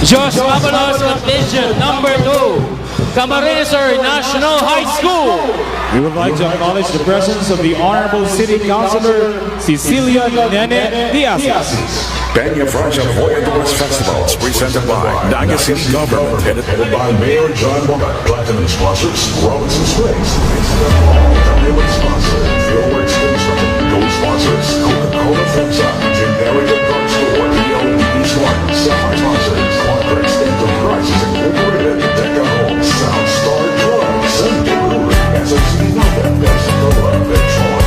Diyos Mabalos Contingent number 2, Camarines Sur National High School. We would like to acknowledge the presence of the Honorable City Councilor Cecilia Nene Diaz. Peñafrancia Voyadores Festivals presented by Naga City Government, headed by Mayor John Bonga. Platinum sponsors, Robinson's Place. Diamond sponsor, Philworks Construction. Gold sponsors, Coca-Cola FEMSA, Generic Drugstore, PLDD Smart. Sapphire sponsors, Quadrex Enterprises Incorporated, Deca Homes, South Star Drugs, Sunday Brewery, SOC Nova, Pensacola, Petron.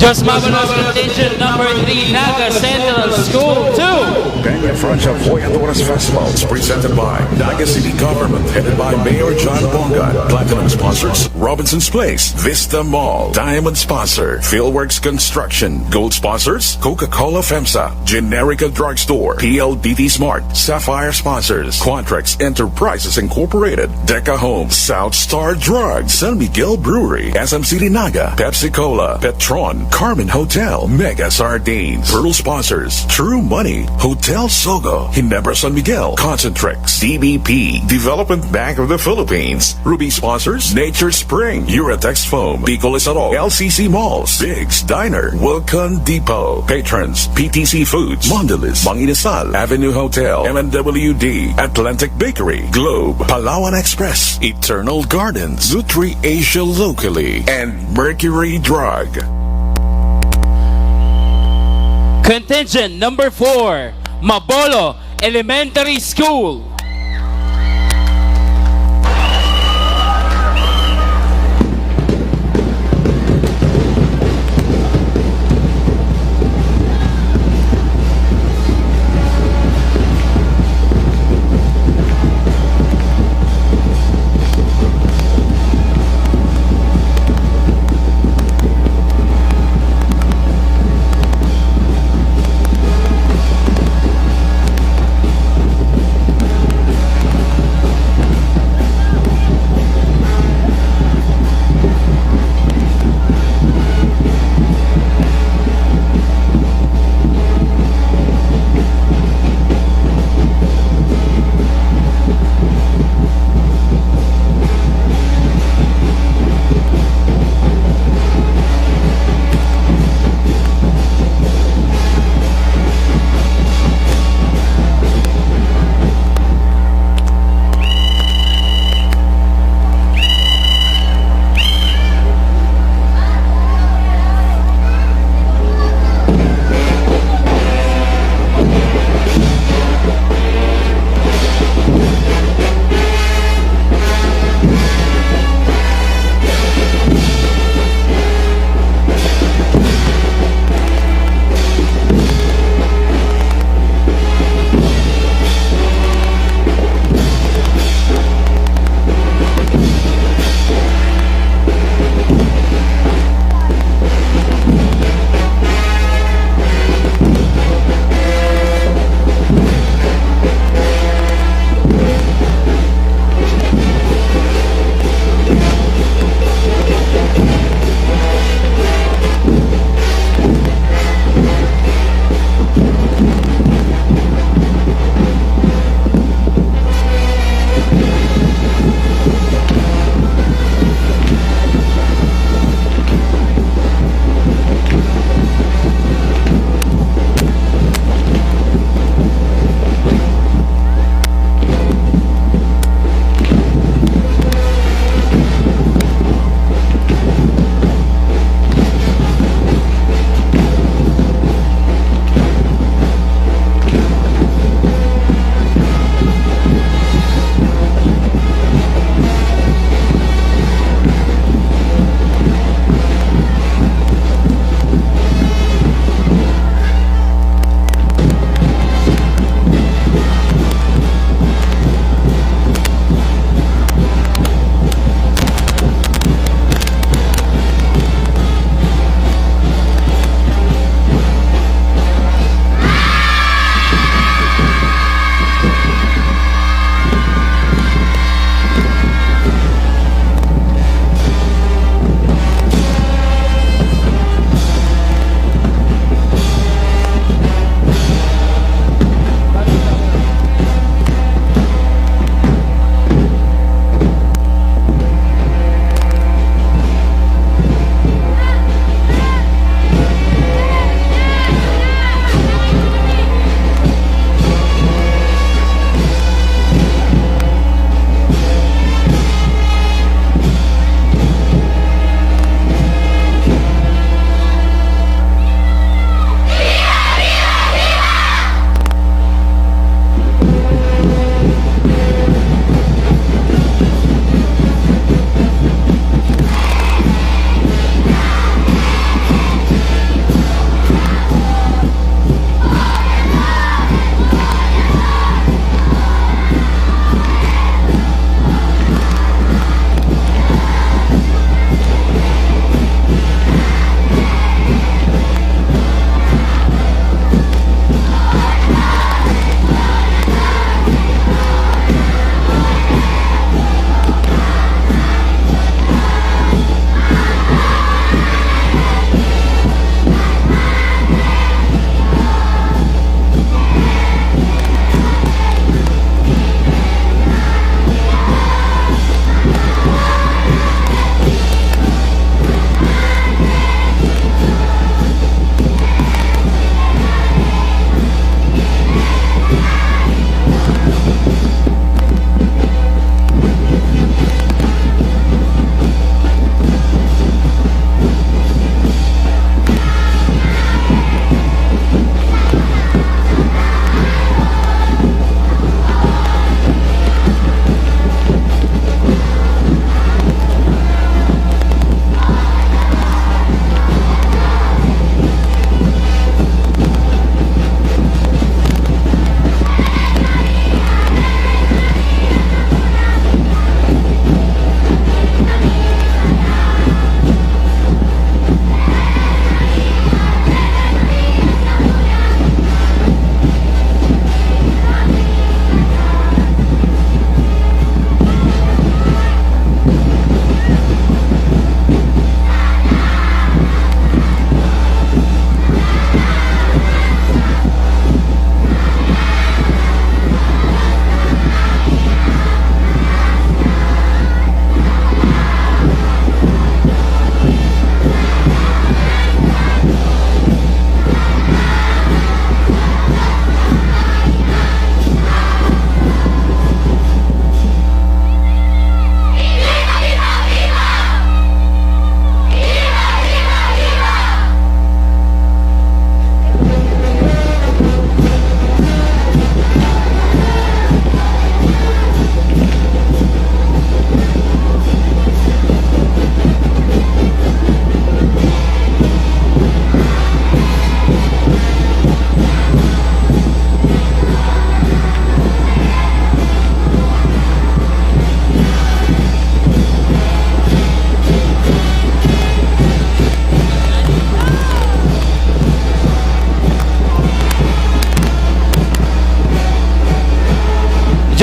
Diyos Mabalos Contingent number 3, Naga Central School 2. Peñafrancia Voyadores Festival is presented by Naga City Government, headed by Mayor John Bonga. Platinum sponsors, Robinson's Place, Vista Mall. Diamond sponsor, Fieldworks Construction. Gold sponsors, Coca-Cola FEMSA, Generica Drugstore, PLDT Smart. Sapphire sponsors, Quantrex Enterprises Incorporated, Deca Homes, South Star Drugs, San Miguel Brewery, SM City Naga, Pepsi Cola, Petron, Carmen Hotel, Mega Sardines. Pearl sponsors, True Money, Hotel Sogo, Ginebra San Miguel, Concentrix, DBP, Development Bank of the Philippines. Ruby sponsors, Nature Spring, Uratex Foam, Bicol LCC Malls, Biggs Diner, Wilcon Depot. Patrons, PTC Foods, Mondelez, Manginasal, Avenue Hotel, MNWD, Atlantic Bakery, Globe, Palawan Express, Eternal Gardens, Nutri Asia Locally, and Mercury Drug. Contingent number 4, Mabolo Elementary School.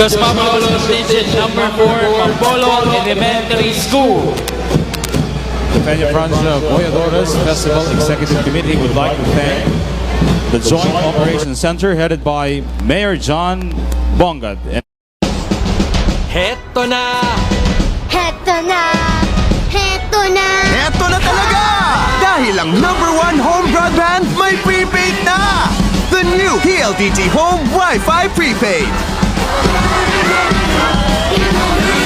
Diyos Mabalos, contingent number 4, Pampolo Elementary School. The Peñafrancia Voyadores Festival Executive Committee would like to thank the Joint Operations Center headed by Mayor John Bongat. Heto na! Heto na! Heto na! Heto na talaga! Dahil ang #1 home broadband may prepaid na! The new PLDT Home Wi-Fi Prepaid!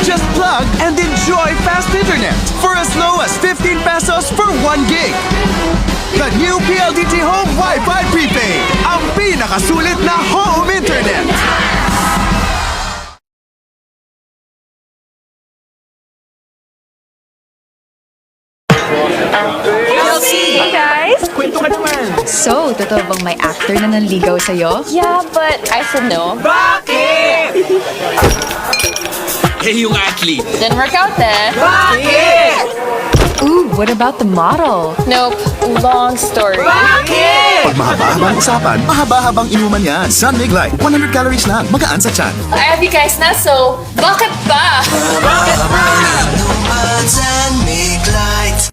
Just plug and enjoy fast internet for as low as 15 pesos for 1 gig. The new PLDT Home Wi-Fi Prepaid, ang pinakasulit na home internet. Hey guys! Kwento ka naman. So, totoo bang may actor na nanligaw sa'yo? Yeah, but I said no. Bakit? Hey, yung athlete! Didn't work out then. Bakit? Ooh, what about the model? Nope. Long story. Bakit? Pag mahaba-habang usapan, mahaba-habang inuman yan. Sun Mig Light, 100 calories lang, magaan sa tiyan. I have you guys na, so bakit ba? Bakit ba? Sun Mig Light.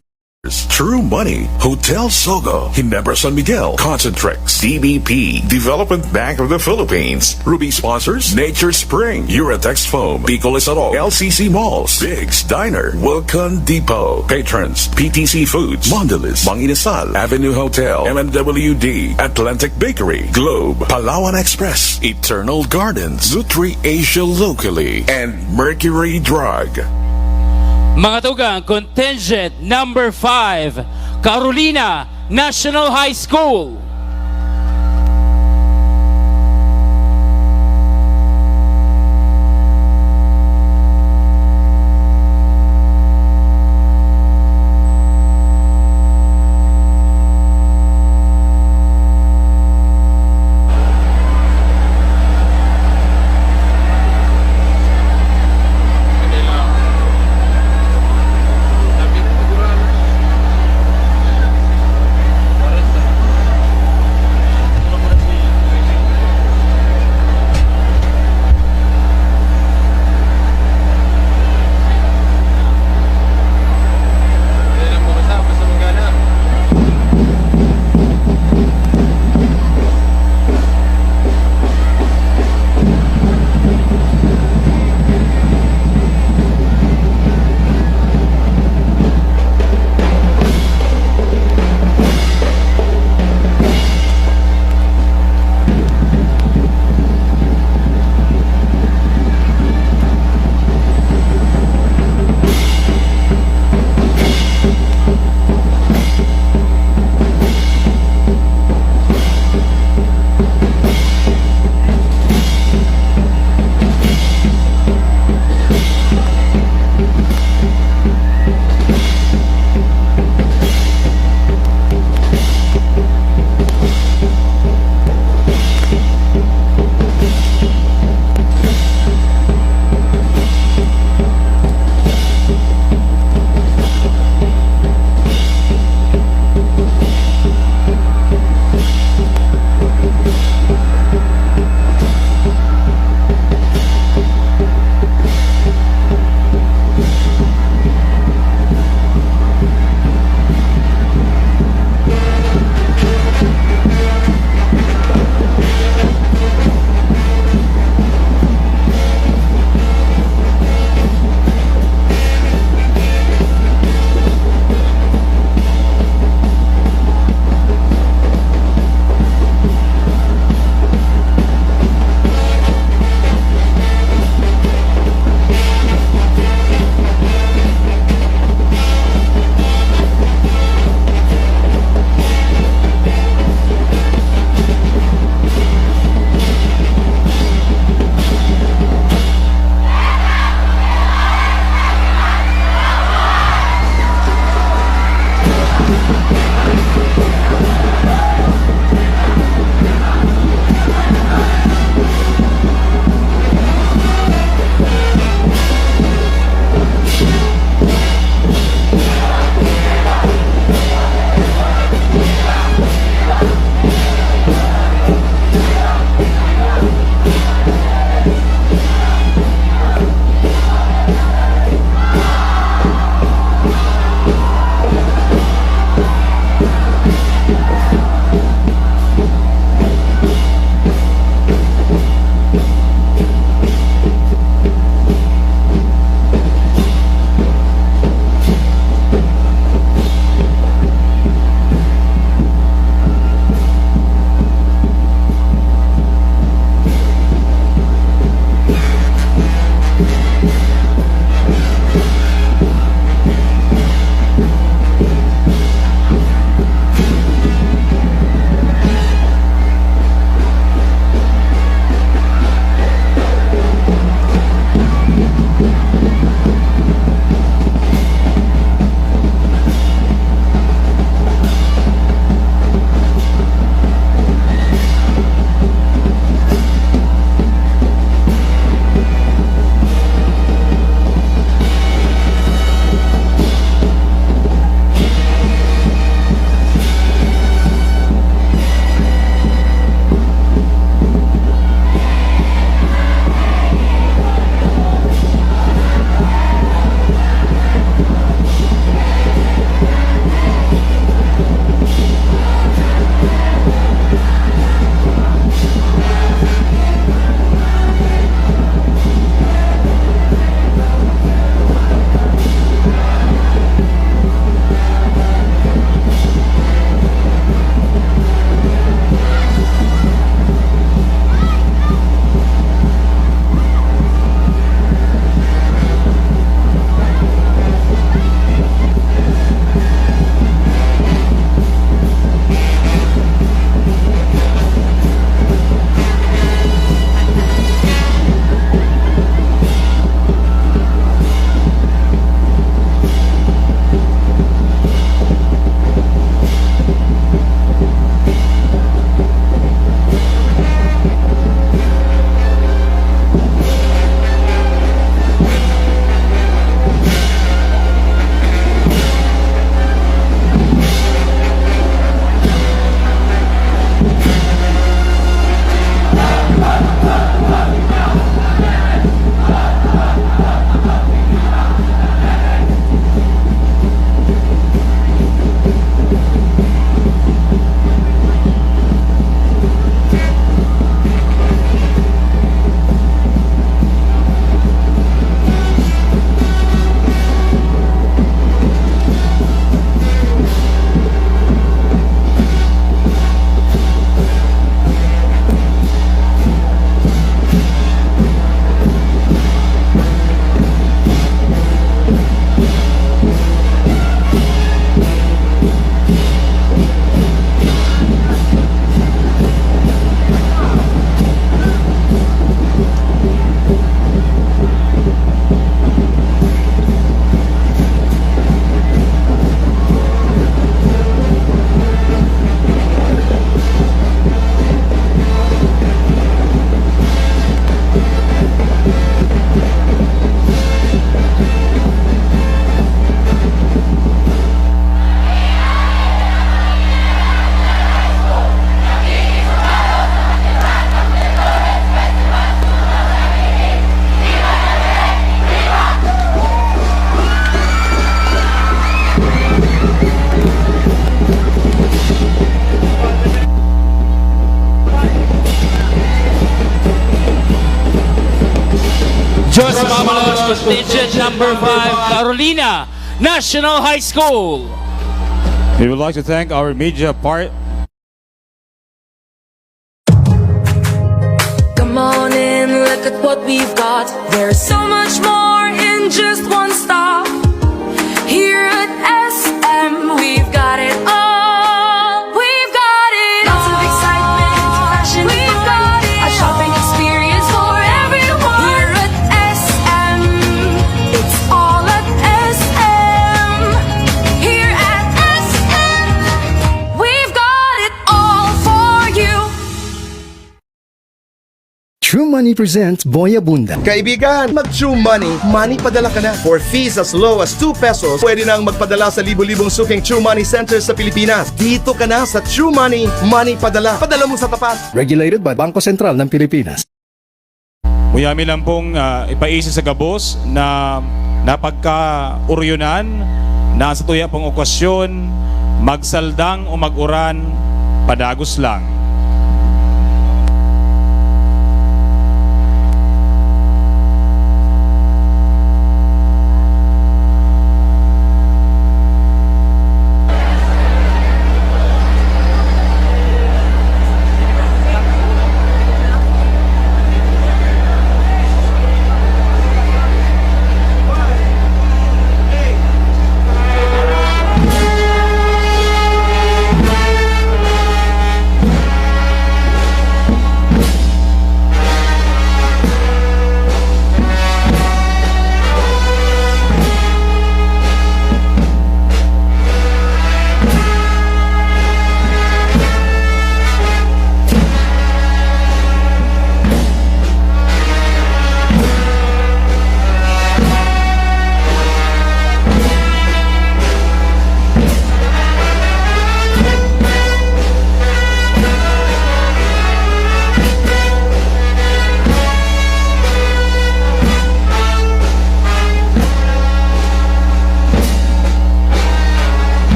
True Money, Hotel Sogo, Ginebra San Miguel, Concentrix, DBP, Development Bank of the Philippines, Ruby sponsors, Nature Spring, Uratex Foam, Bicol Isaro, LCC Malls, Biggs Diner, Wilcon Depot, Patrons, PTC Foods, Mondelez, Manginasal, Avenue Hotel, MNWD, Atlantic Bakery, Globe, Palawan Express, Eternal Gardens, Nutri Asia Locally, and Mercury Drug. Mga tugang, contingent number 5, Carolina National High School. contingent number 5, Carolina National High School. We would like to thank our media part. Come on in, look at what we've got. There's so much more in just one stop. Here at SM, we've got it all. We've got it all. Lots of excitement, fashion, we've got it. A shopping experience for everyone. Here at SM, it's all at SM. Here at SM, we've got it all for you. True Money presents Boy Abunda. Kaibigan, mag-True Money, money padala ka na. For fees as low as 2 pesos, pwede nang magpadala sa libo-libong suking True Money centers sa Pilipinas. Dito ka na sa True Money, money padala. Padala mo sa tapat. Regulated by Bangko Sentral ng Pilipinas. Muyami lang pong ipaisi sa gabos na napagka-uryunan na sa tuya pong okasyon, magsaldang o mag-uran, padagos lang.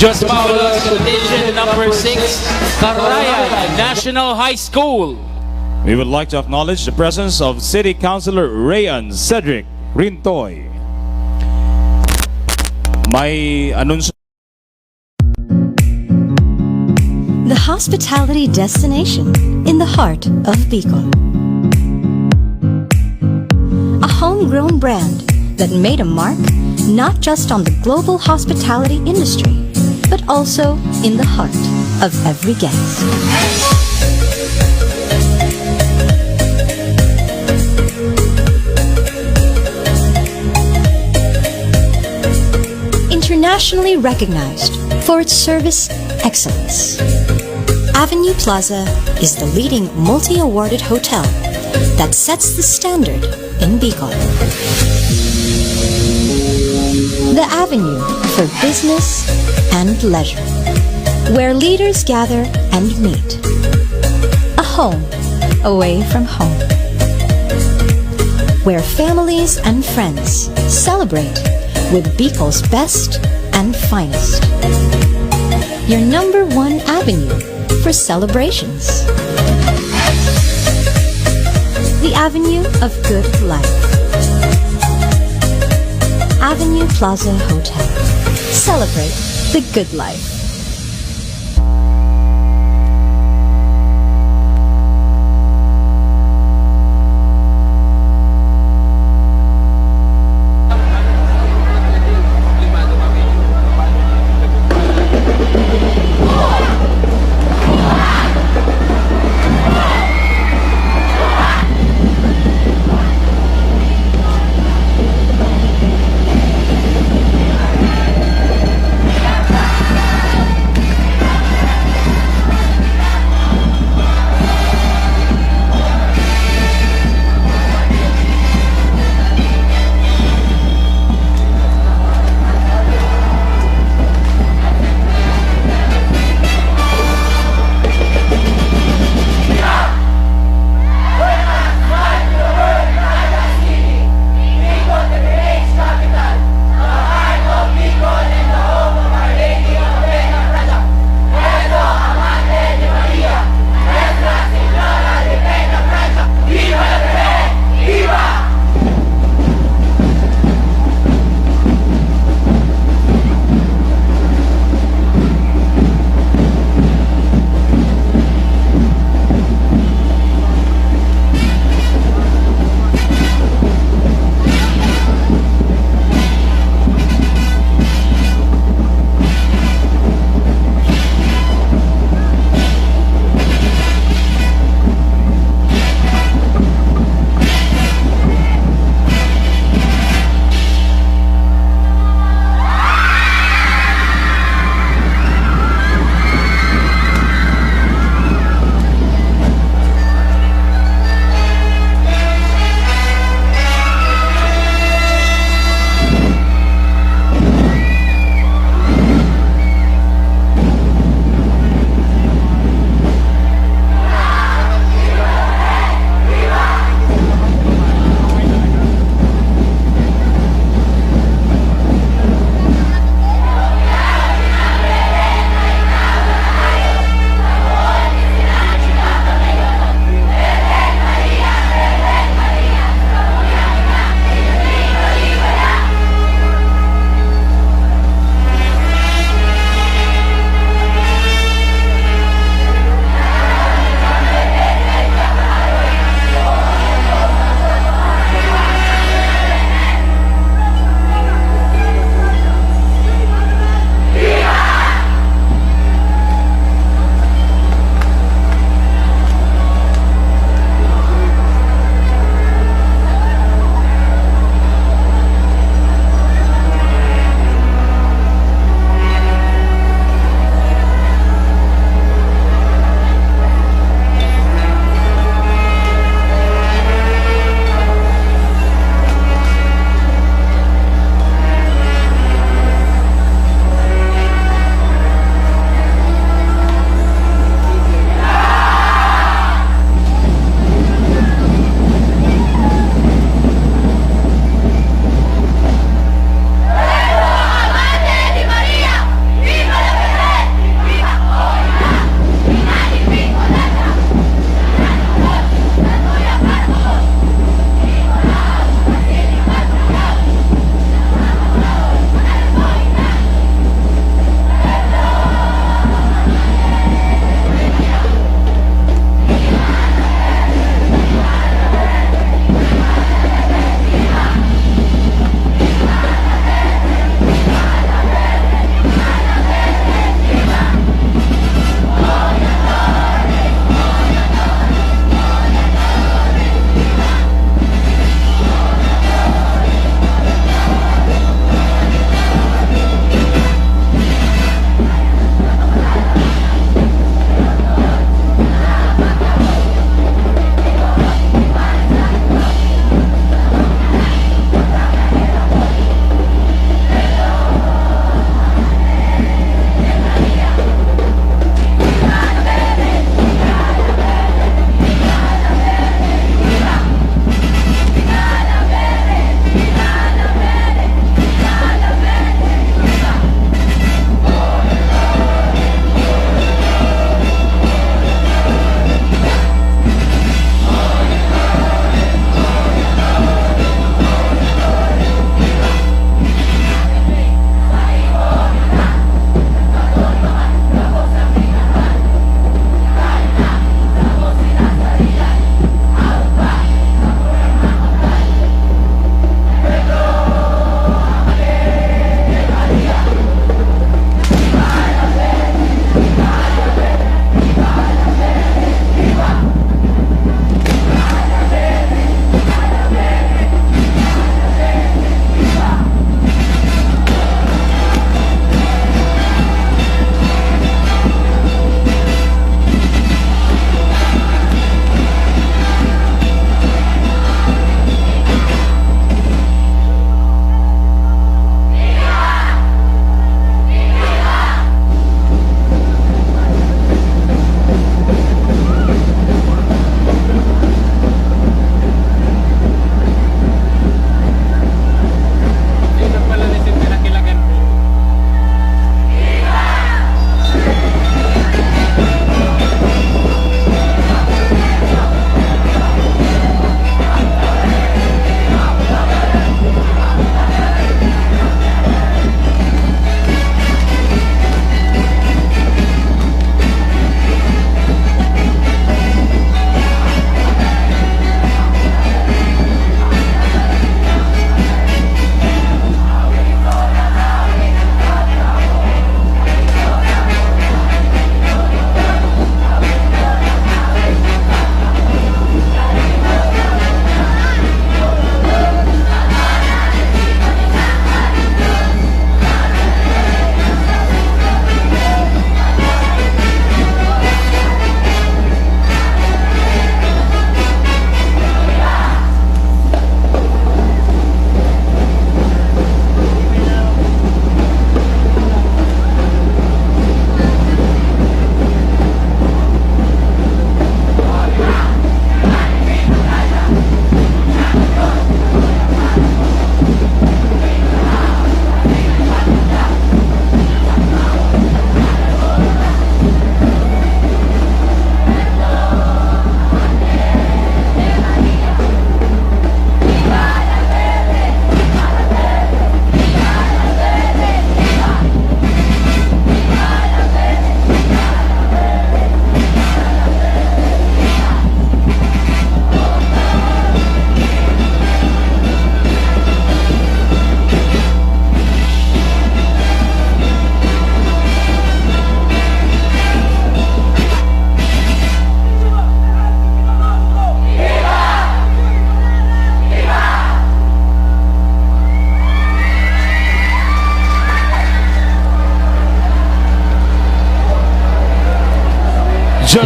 Diyos Mabalos Contingent number 6, Carayan National High School. We would like to acknowledge the presence of City Councilor Rayan Cedric Rintoy. May anunsyo. The hospitality destination in the heart of Bicol. A homegrown brand that made a mark not just on the global hospitality industry, but also in the heart of every guest. Internationally recognized for its service excellence, Avenue Plaza is the leading multi-awarded hotel that sets the standard in Bicol. The avenue for business and leisure, where leaders gather and meet. A home away from home, where families and friends celebrate with Bicol's best and finest. Your number one avenue for celebrations. The avenue of good life. Avenue Plaza Hotel. Celebrate the good life.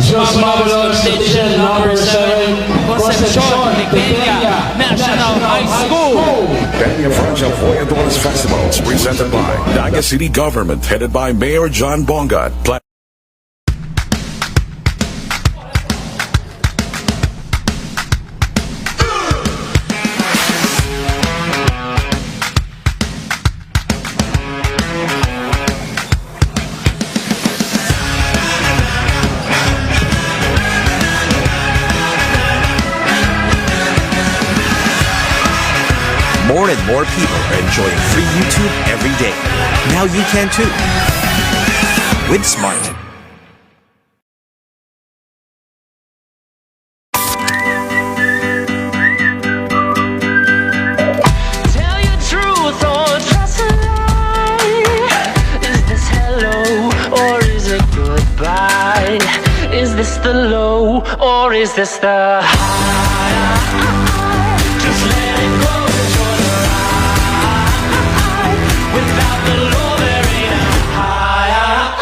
Diyos Mabalos Contingent number 7, Concepcion de Peña National High School. Peñafrancia Voyadores Festivals presented by Naga City Government headed by Mayor John Bongat. More and more people are enjoying free YouTube every day. Now you can too. With Smart. Tell your truth or trust a lie. Is this hello or is it goodbye? Is this the low or is this the high? Just let it go. Without the law, there ain't a higher.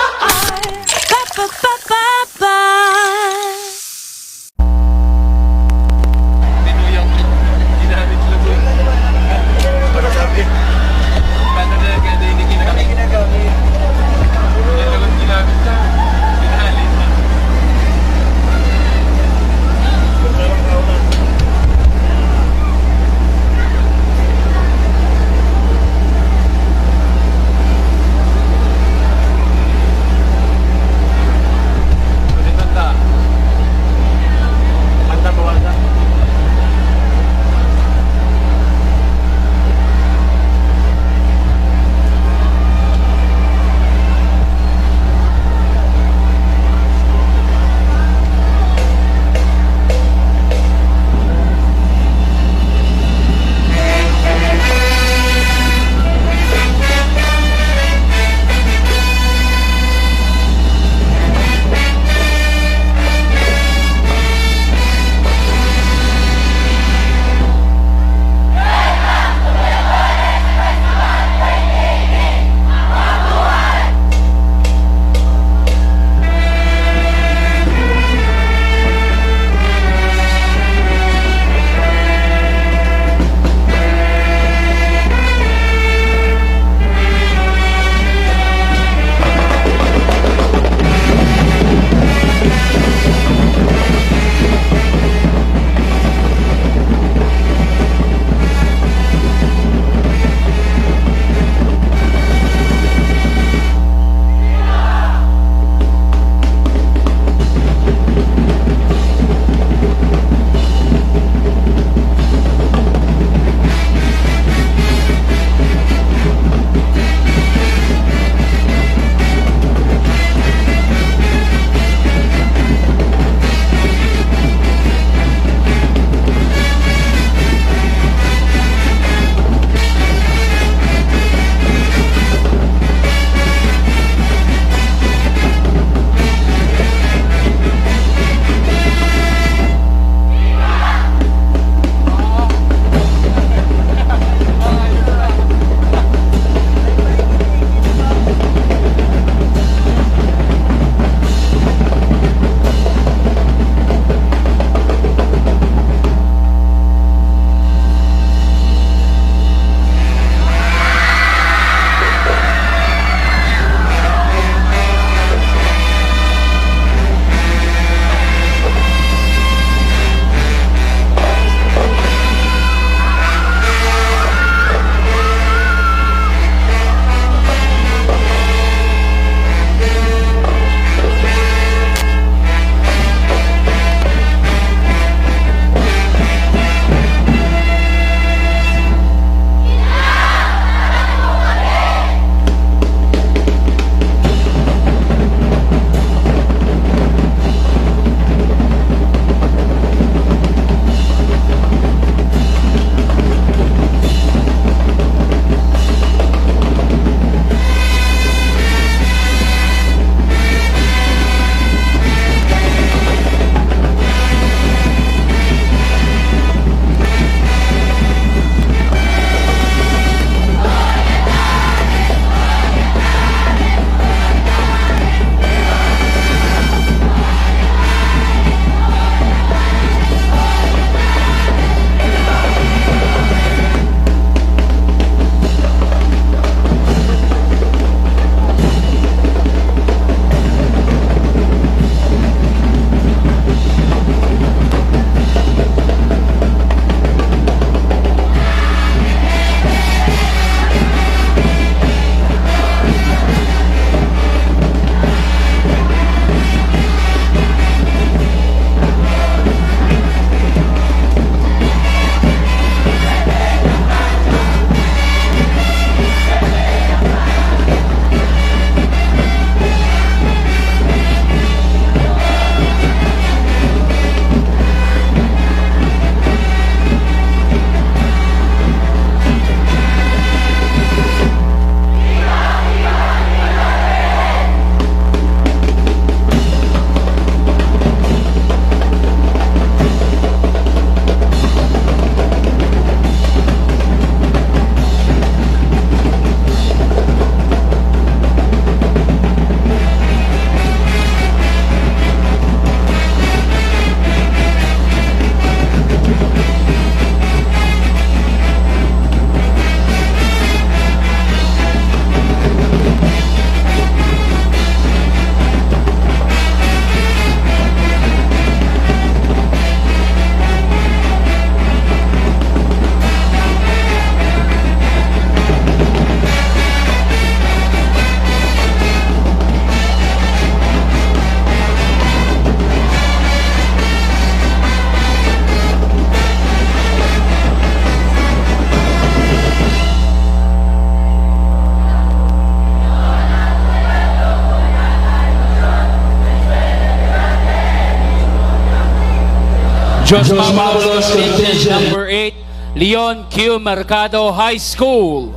Diyos Mabalos Contingent number 8, Leon Q. Mercado High School.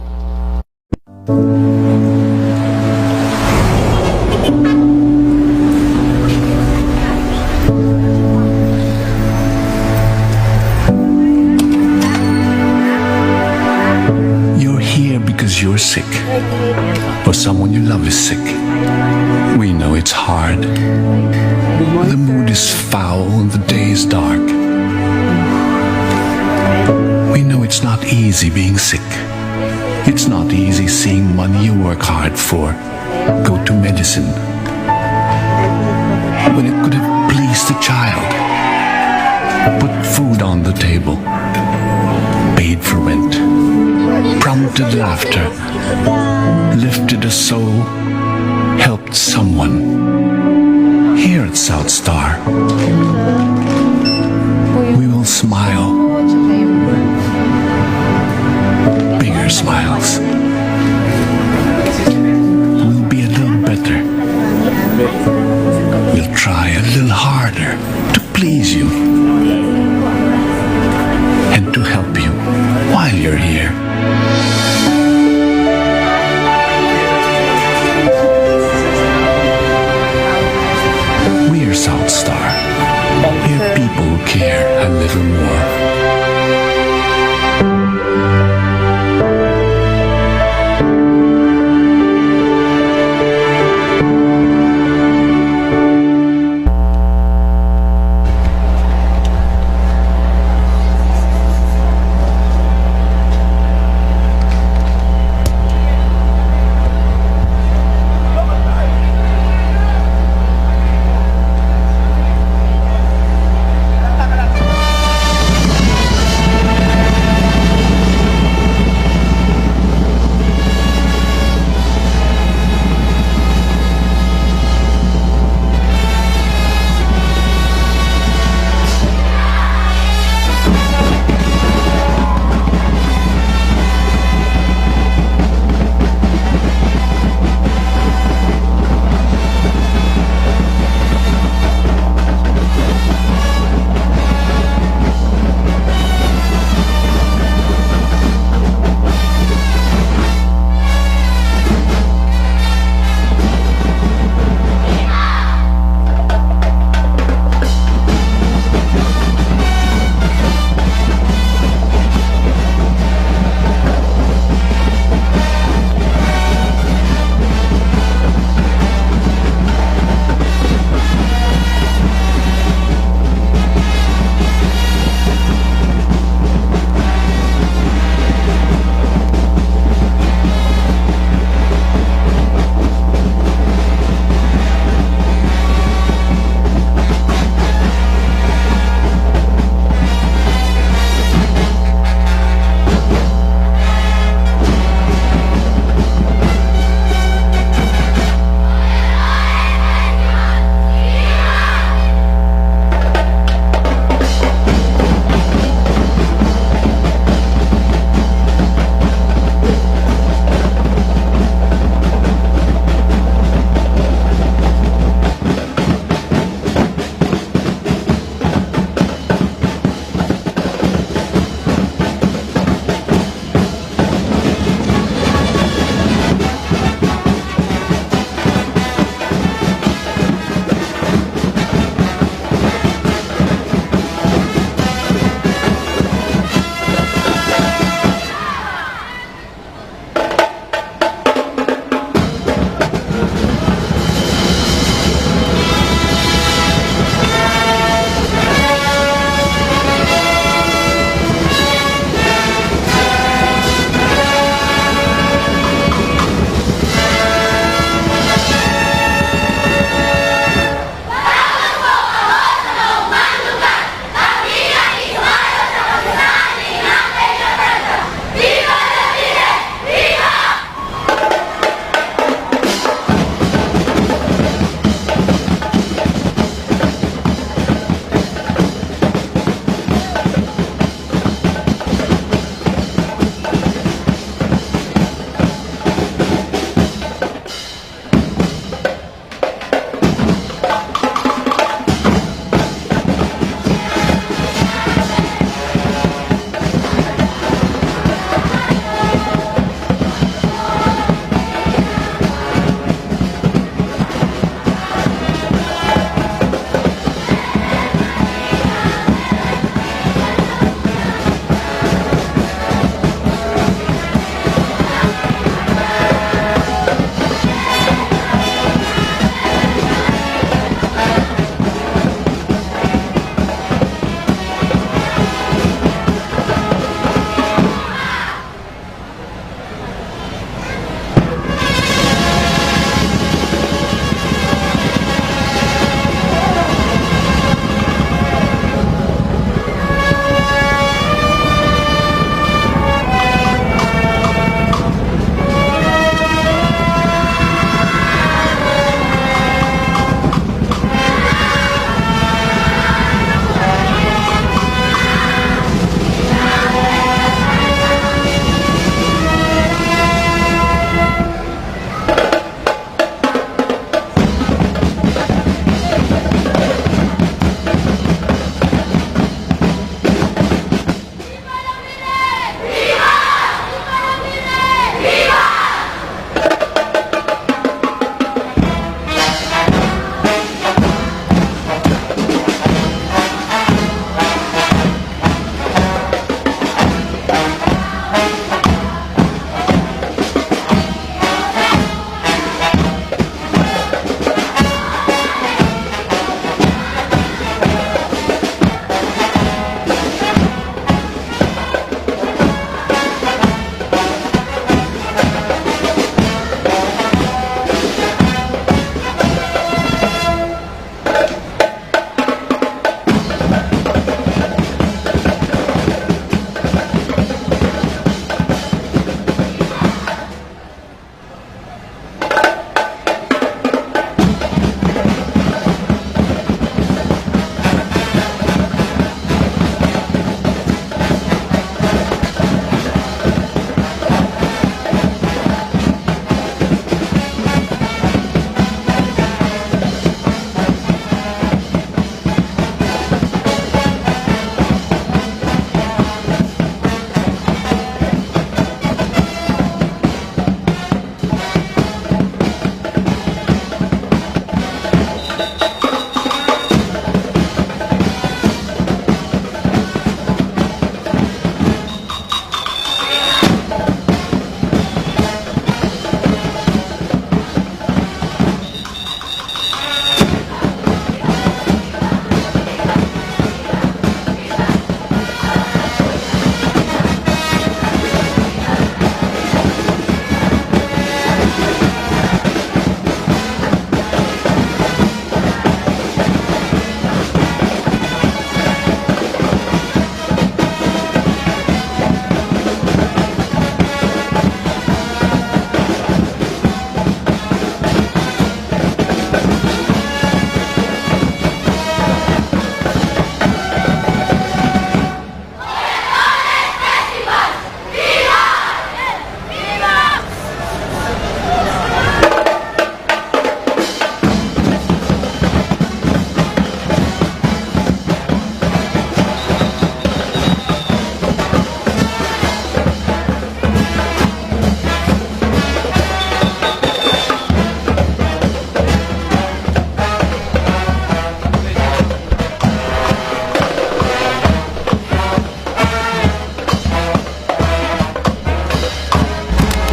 You're here because you're sick, or someone you love is sick. We know it's hard. The mood is foul and the day is dark. We know it's not easy being sick. It's not easy seeing money you work hard for go to medicine when it could have pleased the child, put food on the table, paid for rent, prompted laughter, lifted a soul, helped someone. Here at South Star, we will smile. Bigger smiles. We'll be a little better. We'll try a little harder to please you and to help you while you're here. We're South Star. We're people who care a little more.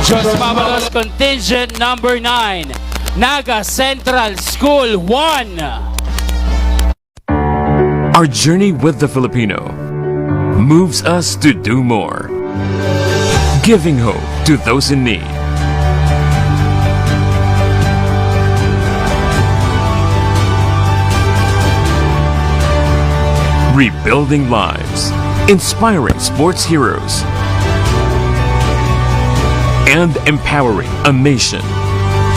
Diyos Mabalos Contingent number 9, Naga Central School 1. Our journey with the Filipino moves us to do more, giving hope to those in need. Rebuilding lives, inspiring sports heroes, and empowering a nation.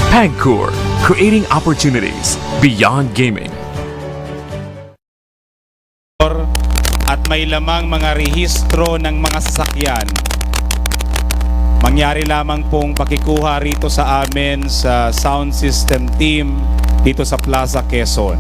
PAGCOR, creating opportunities beyond gaming. At may lamang mga rehistro ng mga sasakyan. Mangyari lamang pong pakikuha rito sa amin sa sound system team dito sa Plaza Quezon.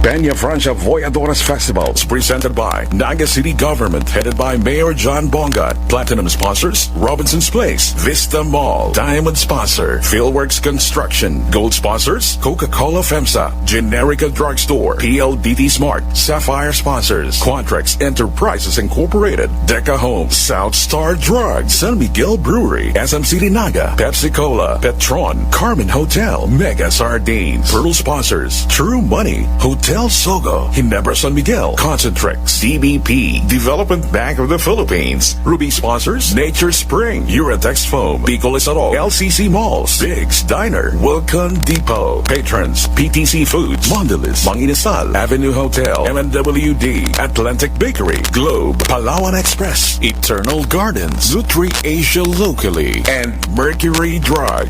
Peñafrancia Voyadores Festivals presented by Naga City Government headed by Mayor John Bongat. Platinum sponsors Robinson's Place, Vista Mall. Diamond sponsor Philworks Construction. Gold sponsors Coca-Cola FEMSA, Generica Drugstore, PLDT Smart. Sapphire sponsors Quantrex Enterprises Incorporated, Deca Homes, South Star Drugs, San Miguel Brewery, SM City Naga, Pepsi Cola, Petron, Carmen Hotel, Mega Sardines. Pearl sponsors True Money, Hotel Sogo, Ginebra San Miguel, Concentrix, DBP, Development Bank of the Philippines. Ruby sponsors Nature Spring, Uratex Foam, Bicol Isaro, LCC Malls, Diggs Diner, Wilcon Depot. Patrons PTC Foods, Mondelez, Manginasal, Avenue Hotel, MNWD, Atlantic Bakery, Globe, Palawan Express, Eternal Gardens, Nutri Asia Locally, and Mercury Drug.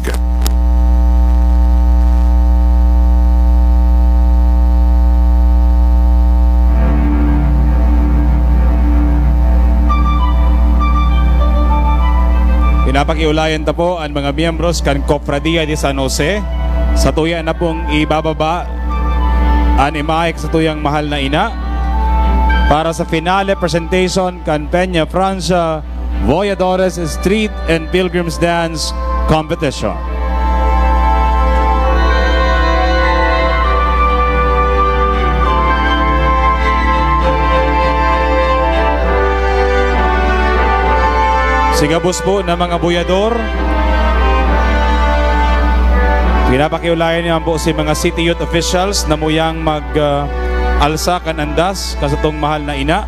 Pinapakiulayan ta po ang mga miyembros kan Cofradia de San Jose sa tuya na pong ibababa ang imahe sa tuyang mahal na ina para sa finale presentation kan Peñafrancia Voyadores Street and Pilgrims Dance Competition. Sigabos po ng mga buyador. Pinapakiulayan niyan po si mga city youth officials na muyang mag-alsa kan andas kasatong mahal na ina.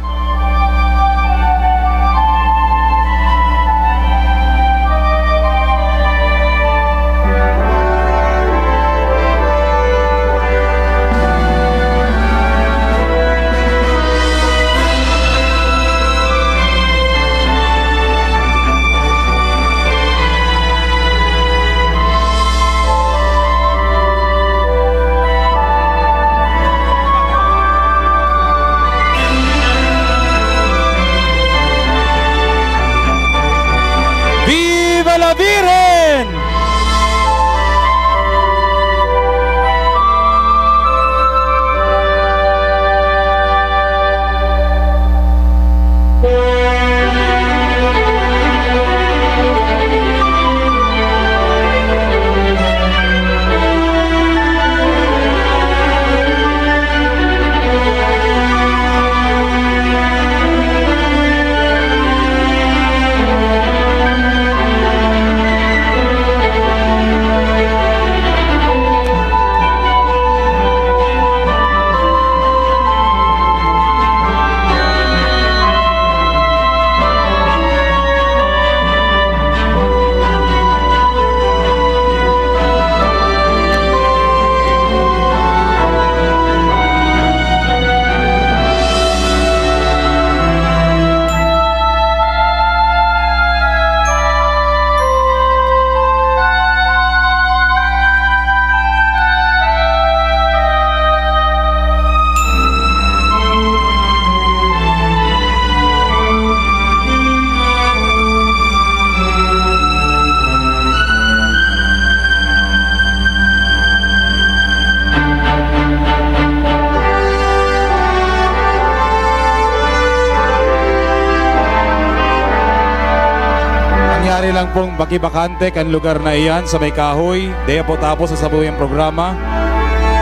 lang pong bakibakante kan lugar na iyan sa may kahoy. Daya po tapos sa sabuyang programa.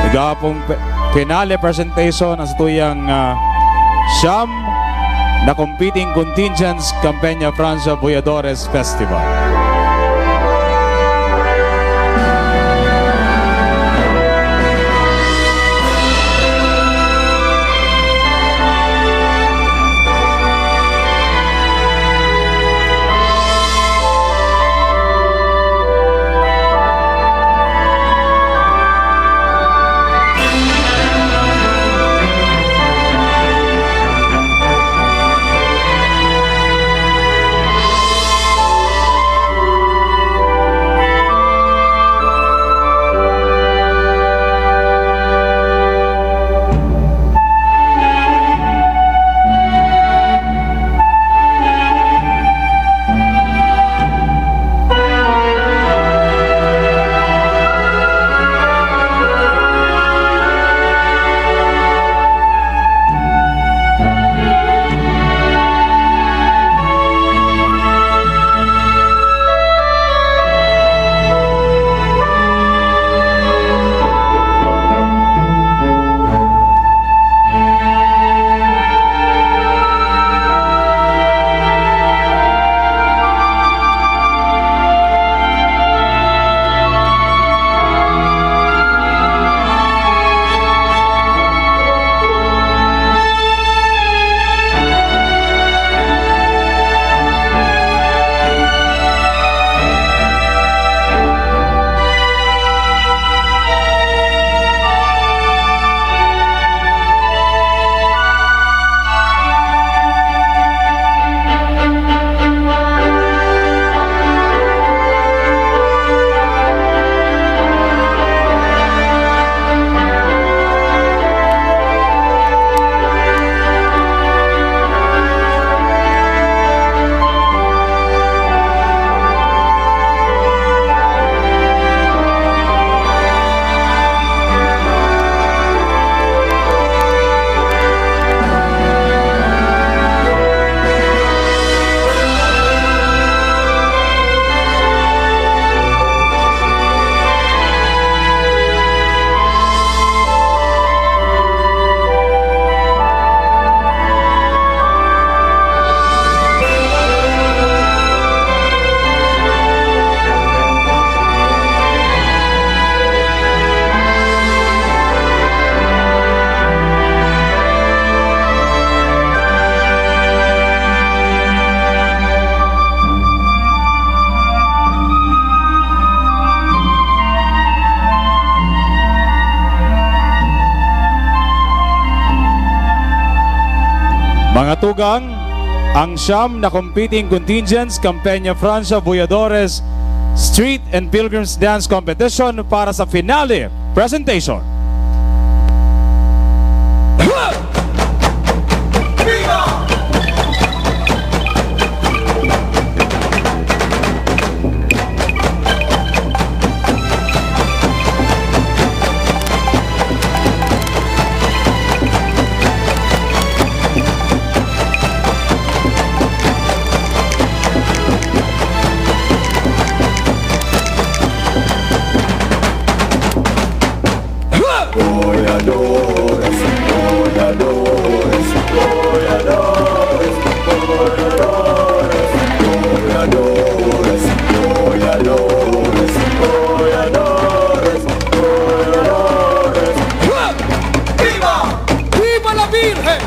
Nagahapong finale presentation ang sa tuyang siyam na Competing Contingents Peñafrancia Voyadores Festival. Mga tugang, ang siyam na Competing Contingents Peñafrancia Voyadores Street and Pilgrims Dance Competition para sa finale presentation. Voyadores, voyadores, voyadores, voyadores, voyadores, voyadores, voyadores, voyadores. ¡Viva! ¡Viva la Virgen!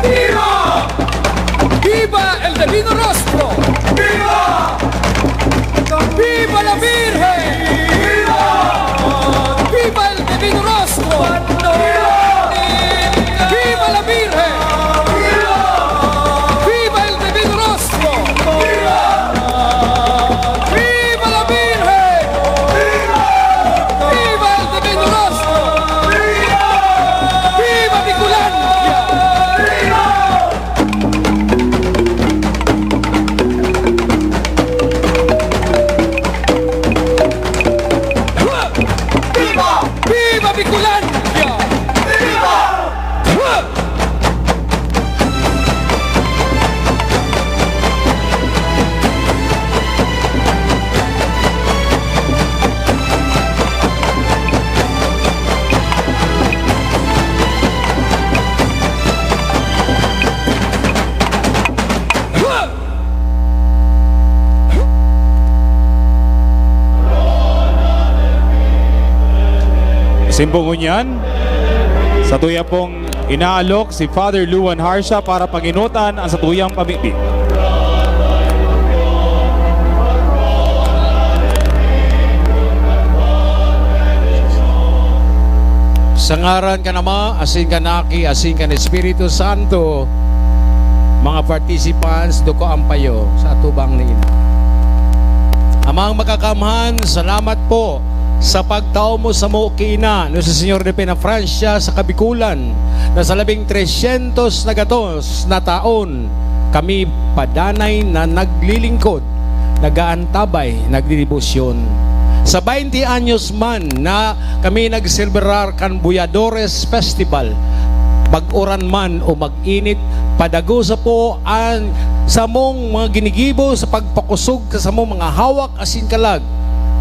¡Viva! ¡Viva el divino rostro! ¡Viva! ¡Viva la Virgen! ¡Viva! ¡Viva el divino rostro! ¡Viva la Virgen! ¡Viva el divino rostro! ¡Viva la Virgen! ¡Viva el divino rostro! ¡Viva Bicolandia! Simbong unyan, sa tuya pong inaalok si Father Luan Harsha para panginutan ang satuyang pamimpi. Sa ngaran ka nama, asin ka naki, asin ka Espiritu Santo, mga participants, duko ang payo sa atubang ni Ina. Amang makakamhan, salamat po sa pagtao mo sa mo kiina no sa Senyor de Penafrancia sa Kabikulan na sa 300 na gatos na taon kami padanay na naglilingkod, nagaantabay, nagdidibusyon. Sa 20 anyos man na kami nagsilberar kan Voyadores Festival, mag-uran man o mag-init, padago sa po ang samong mga ginigibo sa pagpakusog sa samong mga hawak asin kalag.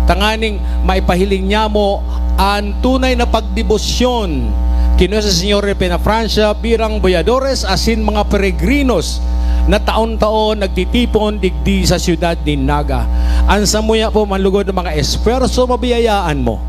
Tanganing maipahiling niya mo ang tunay na pagdibosyon kino sa Senyor de Penafrancia birang Voyadores asin mga peregrinos na taon-taon nagtitipon digdi sa siyudad ni Naga. Ang samuya po manlugod ng mga esperso mabiyayaan mo.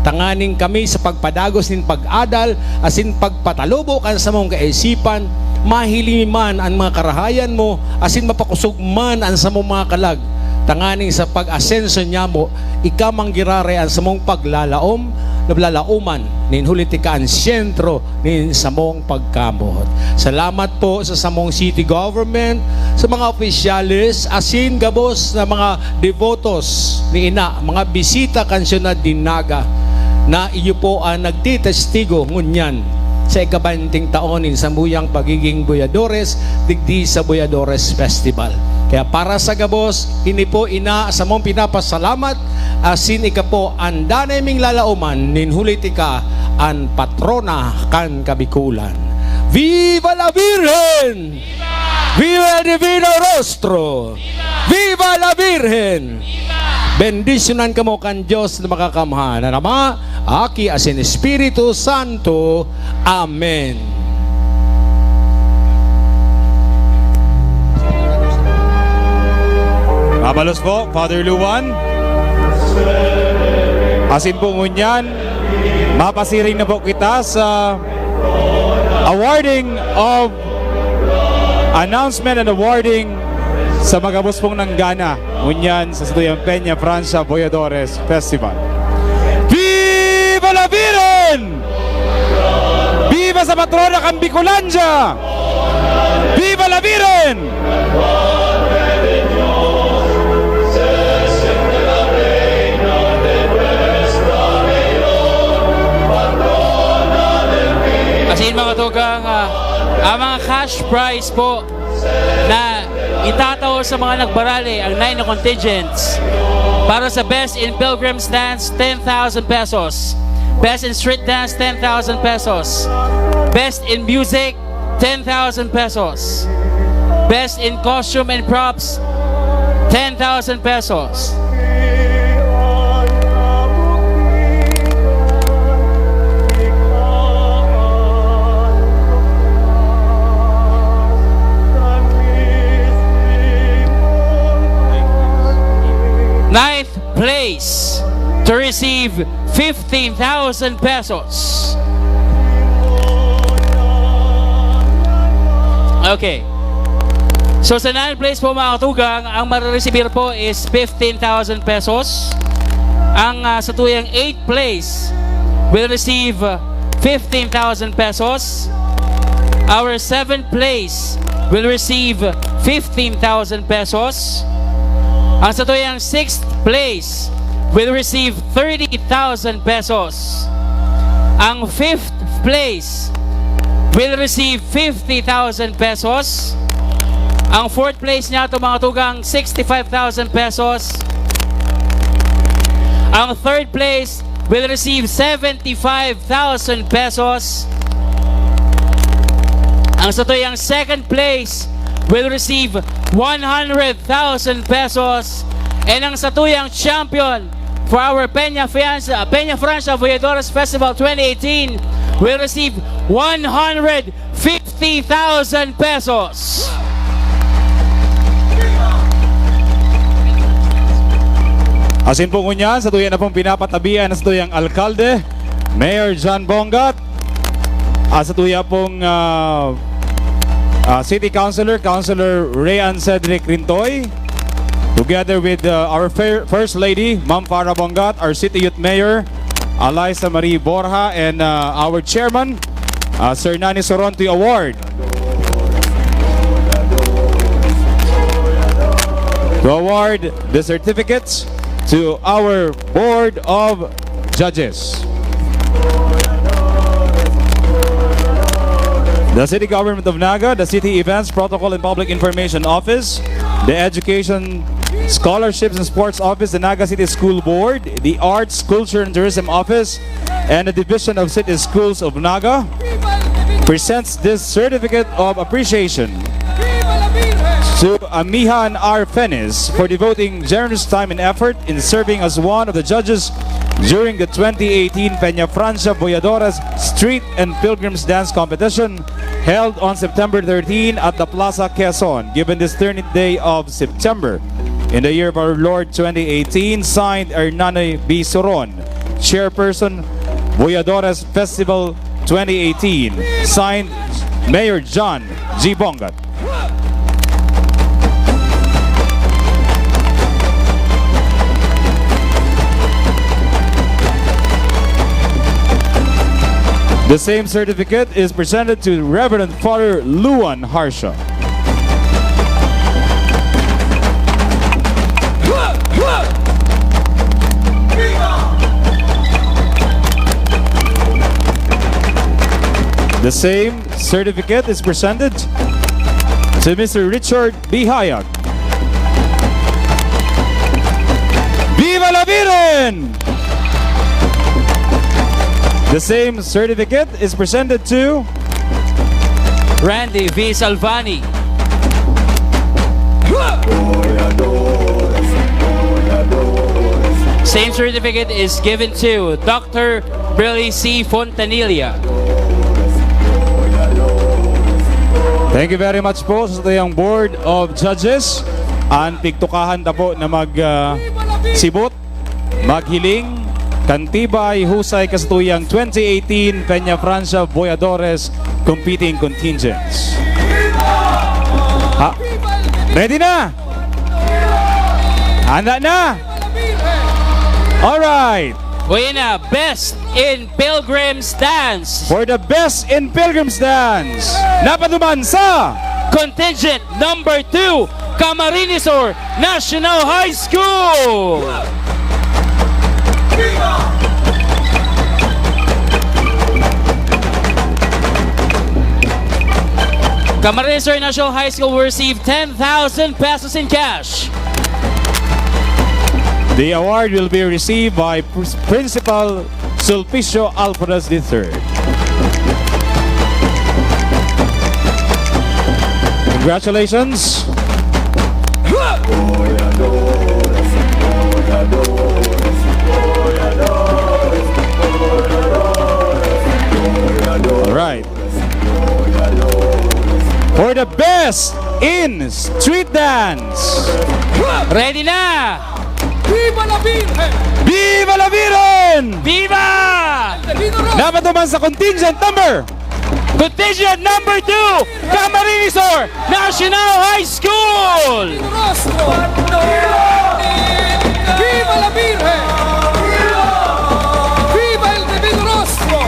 Tanganing kami sa pagpadagos nin pag-adal asin pagpatalubo kan sa mong kaisipan, mahili man ang mga karahayan mo asin mapakusog man ang sa mong mga kalag. Tanganing sa pag-asenso niya mo, ikamang girare ang samong paglalauman, nin huliti ka ang sentro nin samong pagkamot. Salamat po sa samong city government, sa mga opisyalis, asin gabos na mga devotos ni Ina, mga bisita kan siyudad ni Naga, na iyo po ang nagtitestigo ngunyan sa ikabanting taonin sa muyang pagiging Voyadores digdi sa Voyadores Festival. Kaya para sa gabos, ini po Ina sa mong pinapasalamat, asin ika po ang danay ming lalauman, ninhuliti ka ang patrona kan Kabikulan. Viva la Virgen! Viva el Divino Rostro! Viva la Virgen! Bendisyonan ka mo kan Diyos na makakamhan na Ama, Aki, asin Espiritu Santo. Amen. Mabalos po, Father Luan. Asin po ngunyan, mapasiring na po kita sa awarding of announcement and awarding sa magabos pong nanggana ngunyan sa Satuyang Peñafrancia Voyadores Festival. Viva la Virgen! Viva sa patrona kang Bicolandia! Viva la Virgen! Asin mga tugang, ang mga cash prize po na itataw sa mga nagbarali, ang 9 na contingents. Para sa Best in Pilgrims Dance, 10,000 pesos. Best in Street Dance, 10,000 pesos. Best in Music, 10,000 pesos. Best in Costume and Props, 10,000 pesos. Ninth place to receive 15,000 pesos. Okay. So sa 9th place po mga katugang, ang marireceive po is 15,000 pesos. Ang sa tuyang 8th place will receive 15,000 pesos. Our 7th place will receive 15,000 pesos. Ang sa tuyang 6th place will receive 30,000 pesos. Ang 5th place will receive 50,000 pesos. Ang 4th place niya ito mga tugang 65,000 pesos. Ang 3rd place will receive 75,000 pesos. Ang sa tuyang 2nd place will receive 100,000 pesos. And ang satuyang champion for our Peñafrancia Voyadores Festival 2018 will receive 150,000 pesos. Asin po ngunyan, sa tuyan na pong pinapatabihan na sa tuyang alkalde, Mayor John Bongat, sa tuya pong City Councilor, Councilor Rayan Cedric Rintoy, together with our First Lady, Ma'am Farah Bongat, our City Youth Mayor, Eliza Marie Borja, and our Chairman, Sir Nani Soron, to award the certificates to our Board of Judges. The City Government of Naga, the City Events, Protocol and Public Information Office, the Education, Scholarships and Sports Office, the Naga City School Board, the Arts, Culture and Tourism Office, and the Division of City Schools of Naga presents this certificate of appreciation to Amihan R. Fenes for devoting generous time and effort in serving as one of the judges during the 2018 Peñafrancia Voyadores Street and Pilgrims Dance Competition held on September 13 at the Plaza Quezon, given this 30th day of September in the year of our Lord 2018, signed Hernani B. Soron, Chairperson, Voyadores Festival 2018, signed Mayor John G. Bongat. The same certificate is presented to Reverend Father Luan Harsha. The same certificate is presented to Mr. Richard B. Hayag. Viva la Virgen! The same certificate is presented to Randy V. Salvani. Same certificate is given to Dr. Billy C. Fontanilla. Thank you very much po sa tayong Board of Judges. Ang pigtukahan na po na magsibot, maghiling, kantibay, husay kasatuyang 2018 Peñafrancia Voyadores competing contingents. Ready na? Handa na? Alright. Winner, Best in Pilgrims Dance. For the Best in Pilgrims Dance, napaduman sa Contingent number 2, Camarines Sur National High School. Camarines Sur National High School will receive 10,000 pesos in cash. The award will be received by Principal Sulpicio Alvarez III. Congratulations. All right. For the Best in Street Dance. Ready na! Viva la Virgen! Viva la Virgen! Viva! Napatuman sa contingent number 2, Camarines Sur National High School! Viva la Virgen! Viva el Divino Rostro!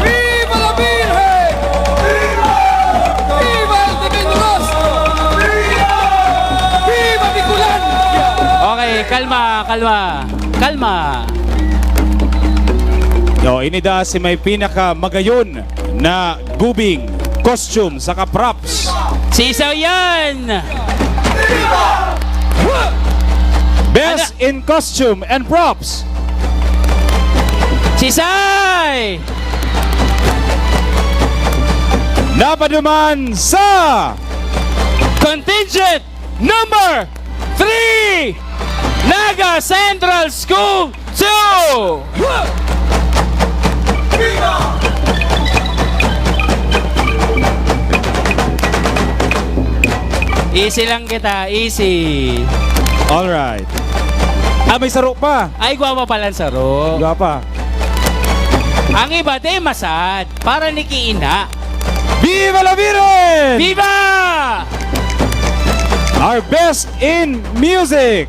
Viva la Virgen! Viva el Divino Rostro! Viva Bicolandia! Okay, kalma. Inida si may pinaka magayon na gubing, costume, saka props. Sisaw yan! Best in costume and props. Sisay! Napaduman sa Contingent number 3, Naga Central School 2! Easy lang kita, easy. All right. May saro pa. Ay, gwapa pala ang saro. Gwapa. Ang iba, de masad. Para ni Kiina. Viva la Virgen! Viva! Our best in music.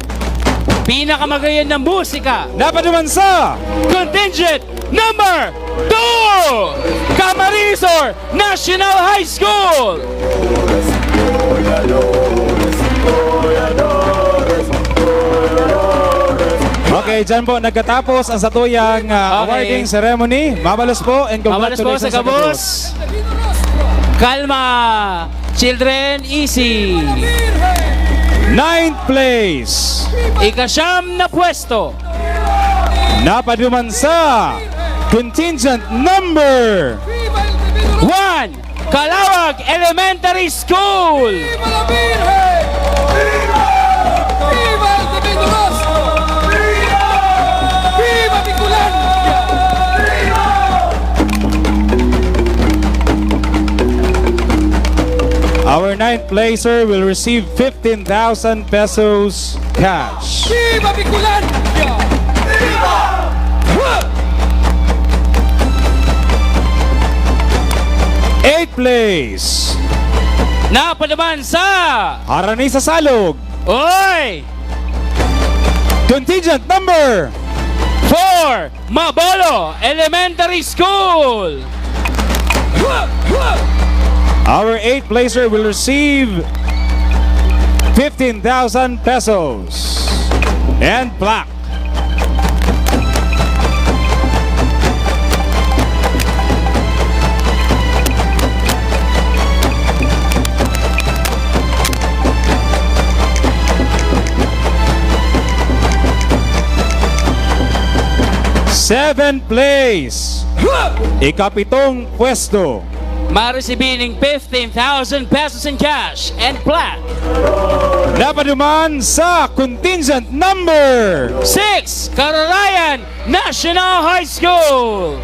Pinakamagayon ng musika. Napaduman sa Contingent number 2! Camarisor National High School! Okay, dyan po nagkatapos ang satuyang awarding ceremony. Mabalos po and Mabalos po congratulations sa kabos. Kalma, children, easy. 9th place. Ikasyam na pwesto. Napaduman sa contingent number 1, Calawag Elementary School. ¡Viva la Virgen! ¡Viva el Divino Rostro! ¡Viva Bicolandia! Our 9th placer will receive 15,000 pesos cash. ¡Viva Bicolandia! ¡Viva! 8th place. Napadaman sa Harani sa Salog. Oy! Contingent number 4, Mabolo Elementary School. Our 8th placer will receive 15,000 pesos and plaque. Seventh place. Ikapitong pwesto. Maresibining 15,000 pesos in cash and plaque. Napaduman sa contingent number 6, Carorayan National High School.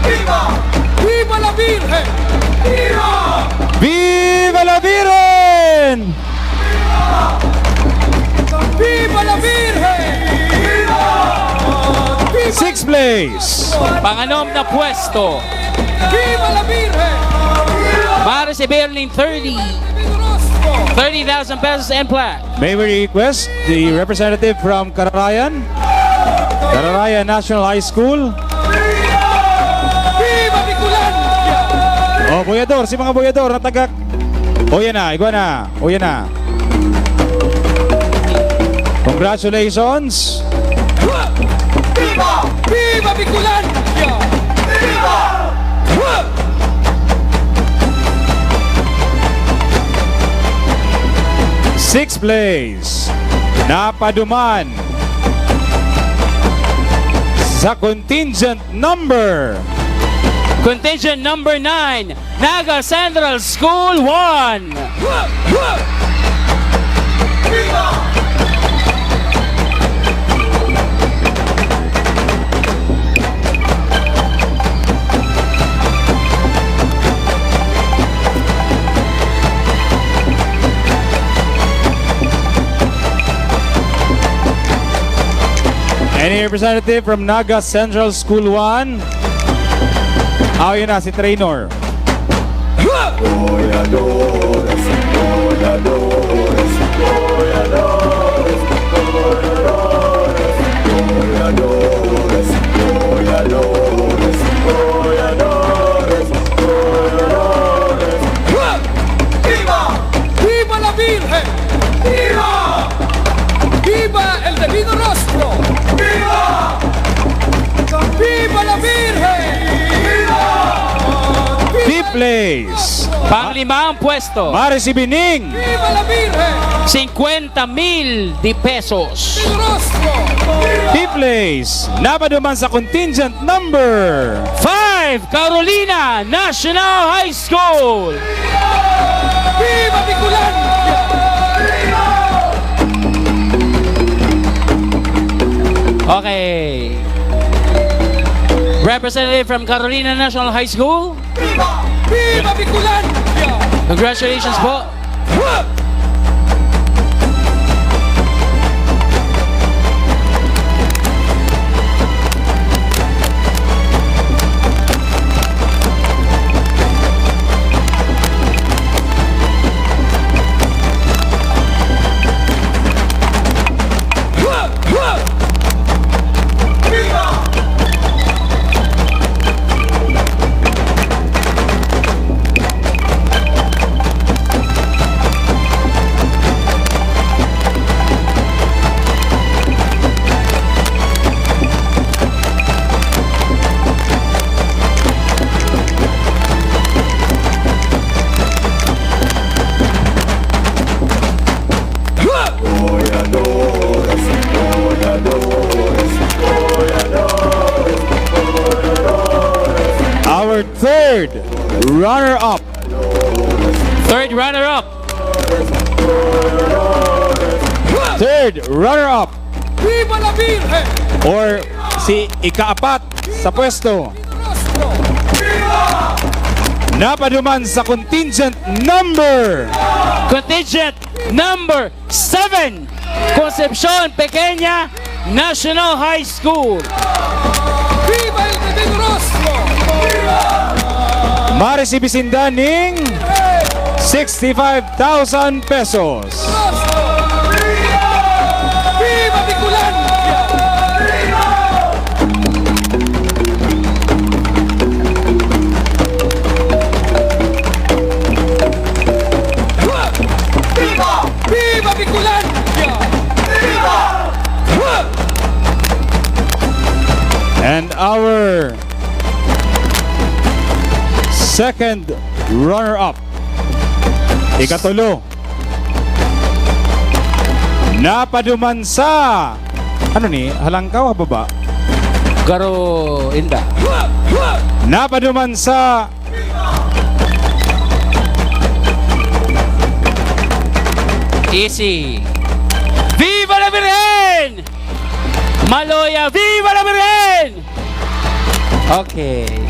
¡Viva! ¡Viva la Virgen! ¡Viva! Viva la Virgen! ¡Viva la Virgen! ¡Viva! 6th place. Panganom na pwesto. ¡Viva la Virgen! Maresibining 30,000 pesos and plaque. May we request the representative from Cararayan National High School. ¡Viva Bicolandia! Boyador, si mga boyador na tagak. O yan na, igwa na. O yan na. Congratulations. ¡Viva! ¡Viva Bicolandia! ¡Viva! 6th place. Napaduman sa contingent number 9, Naga Central School 1. Any representative from Naga Central School 1? Yun na, si Trainor. Voyadores, voyadores, voyadores, voyadores, voyadores, voyadores, voyadores, voyadores. ¡Viva! ¡Viva la Virgen! ¡Viva! ¡Viva el Divino Rostro! ¡Viva! ¡Viva la Virgen! ¡Viva! 5th place. Panglimang pwesto. Maresibining ¡Viva la Virgen! 50,000 de pesos. ¡Divino Rostro! 5th place. Napaduman sa contingent number 5, Carolina National High School. ¡Viva Bicolandia! Okay. Representative from Carolina National High School. ¡Viva! ¡Viva Bicolandia! Congratulations po. our third runner-up. Third runner-up. Third runner-up. Viva la Virgen! Or si ikaapat sa pwesto. Napaduman sa contingent number 7, Concepcion Pequeña National High School. Viva el Divino Rostro! Maresibisinda ning 65,000 pesos. Viva Bicolandia! Viva Bicolandia! And our second runner-up, ikatulo, napaduman sa ano ni? Halangkaw baba? Garo Inda. Napaduman sa Easy. Viva la Virgen! Maloya, viva la Virgen! Okay.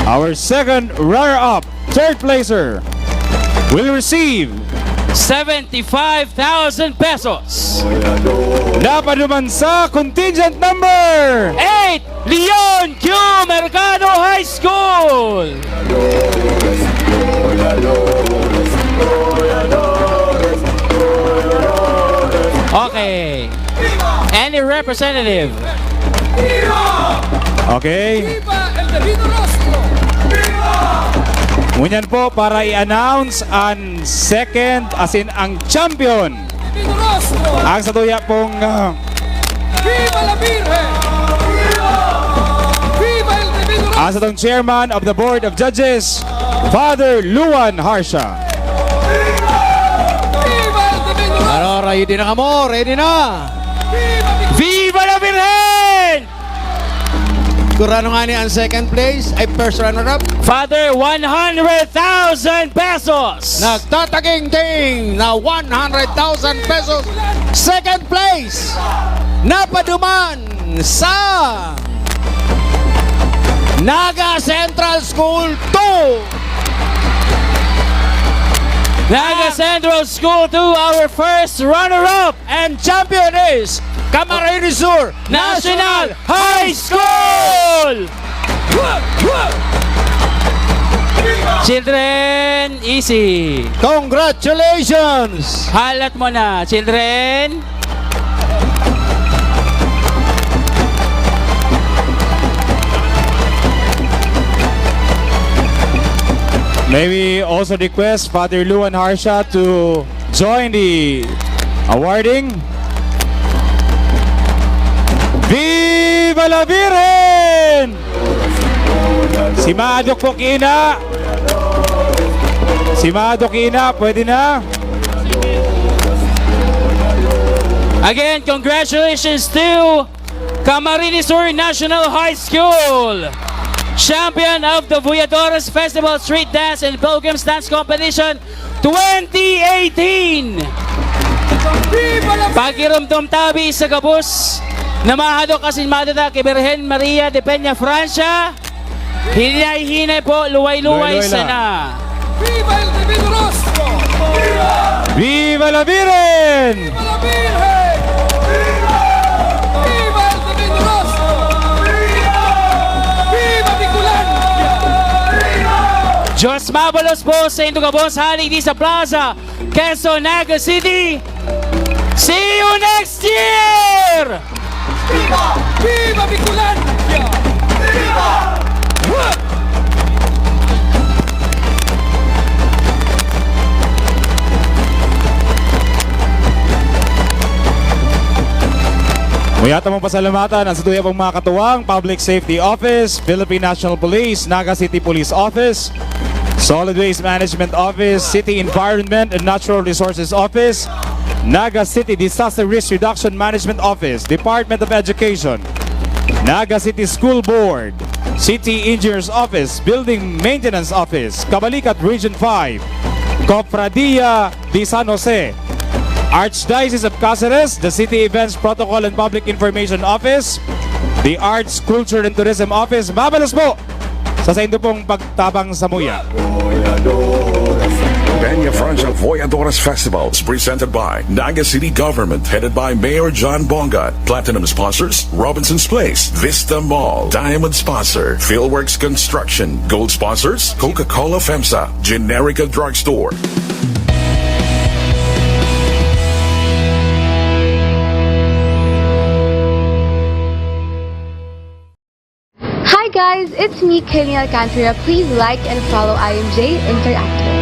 our second runner-up, third placer, will receive 75,000 pesos. Napaduman sa contingent number 8, Leon Q. Mercado High School. Okay. Any representative? Okay. Viva el Divino Rostro! Ngunyan po para i-announce ang second, as in ang champion. Divino Rostro! Ang satuya pong Viva la Virgen! Viva el Divino Rostro! ang satong chairman of the Board of Judges, Father Luan Harsha. Viva el Divino Rostro! Ano, ready na kamo? Ready na! Viva la Virgen! Kurano nga ni ang second place ay first runner-up. Father, 100,000 pesos. Nagtataging-ting na 100,000 pesos. Second place, napaduman sa Naga Central School 2. Naga Central School 2, our first runner-up. And champion is Camarines Sur National High School! Children, easy. Congratulations! Halat mo na, children. May we also request Father Luan Harsha to join the awarding. Viva la Virgen! Si Madok po Kina. Si Madok Kina, pwede na. Again, congratulations to Camarines Sur National High School, champion of the Voyadores Festival Street Dance and Pilgrims Dance Competition 2018. Pagirumdum tabi sa gabos, namahado kasi madada kay Birhen Maria de Peñafrancia. Hinay-hinay po, luway-luway sana. Viva el Divino Rostro! Viva la Virgen! Viva la Virgen! Viva el Divino Rostro! Viva Bicolandia! Diyos mabalos po sa Indugabos, haling di sa Plaza, Quezon, Naga City. See you next year! Viva! Viva Bicolandia! Viva! Muyata mong pasalamatan ang satuya pong mga katuwang Public Safety Office, Philippine National Police, Naga City Police Office, Solid Waste Management Office, City Environment and Natural Resources Office, Naga City Disaster Risk Reduction Management Office, Department of Education, Naga City School Board, City Engineers Office, Building Maintenance Office, Kabalikat Region 5, Cofradia de San Jose, Archdiocese of Cáceres, the City Events Protocol and Public Information Office, the Arts, Culture and Tourism Office. Mabalos po sa inyong pong pagtabang sa muya. Peñafrancia Voyadores Festival is presented by Naga City Government, headed by Mayor John Bongat. Platinum sponsors, Robinson's Place, Vista Mall. Diamond sponsor, Philworks Construction. Gold sponsors, Coca-Cola FEMSA, Generica Drugstore. Hi guys, it's me, Kenny Alcantara. Please like and follow IMJ Interactive.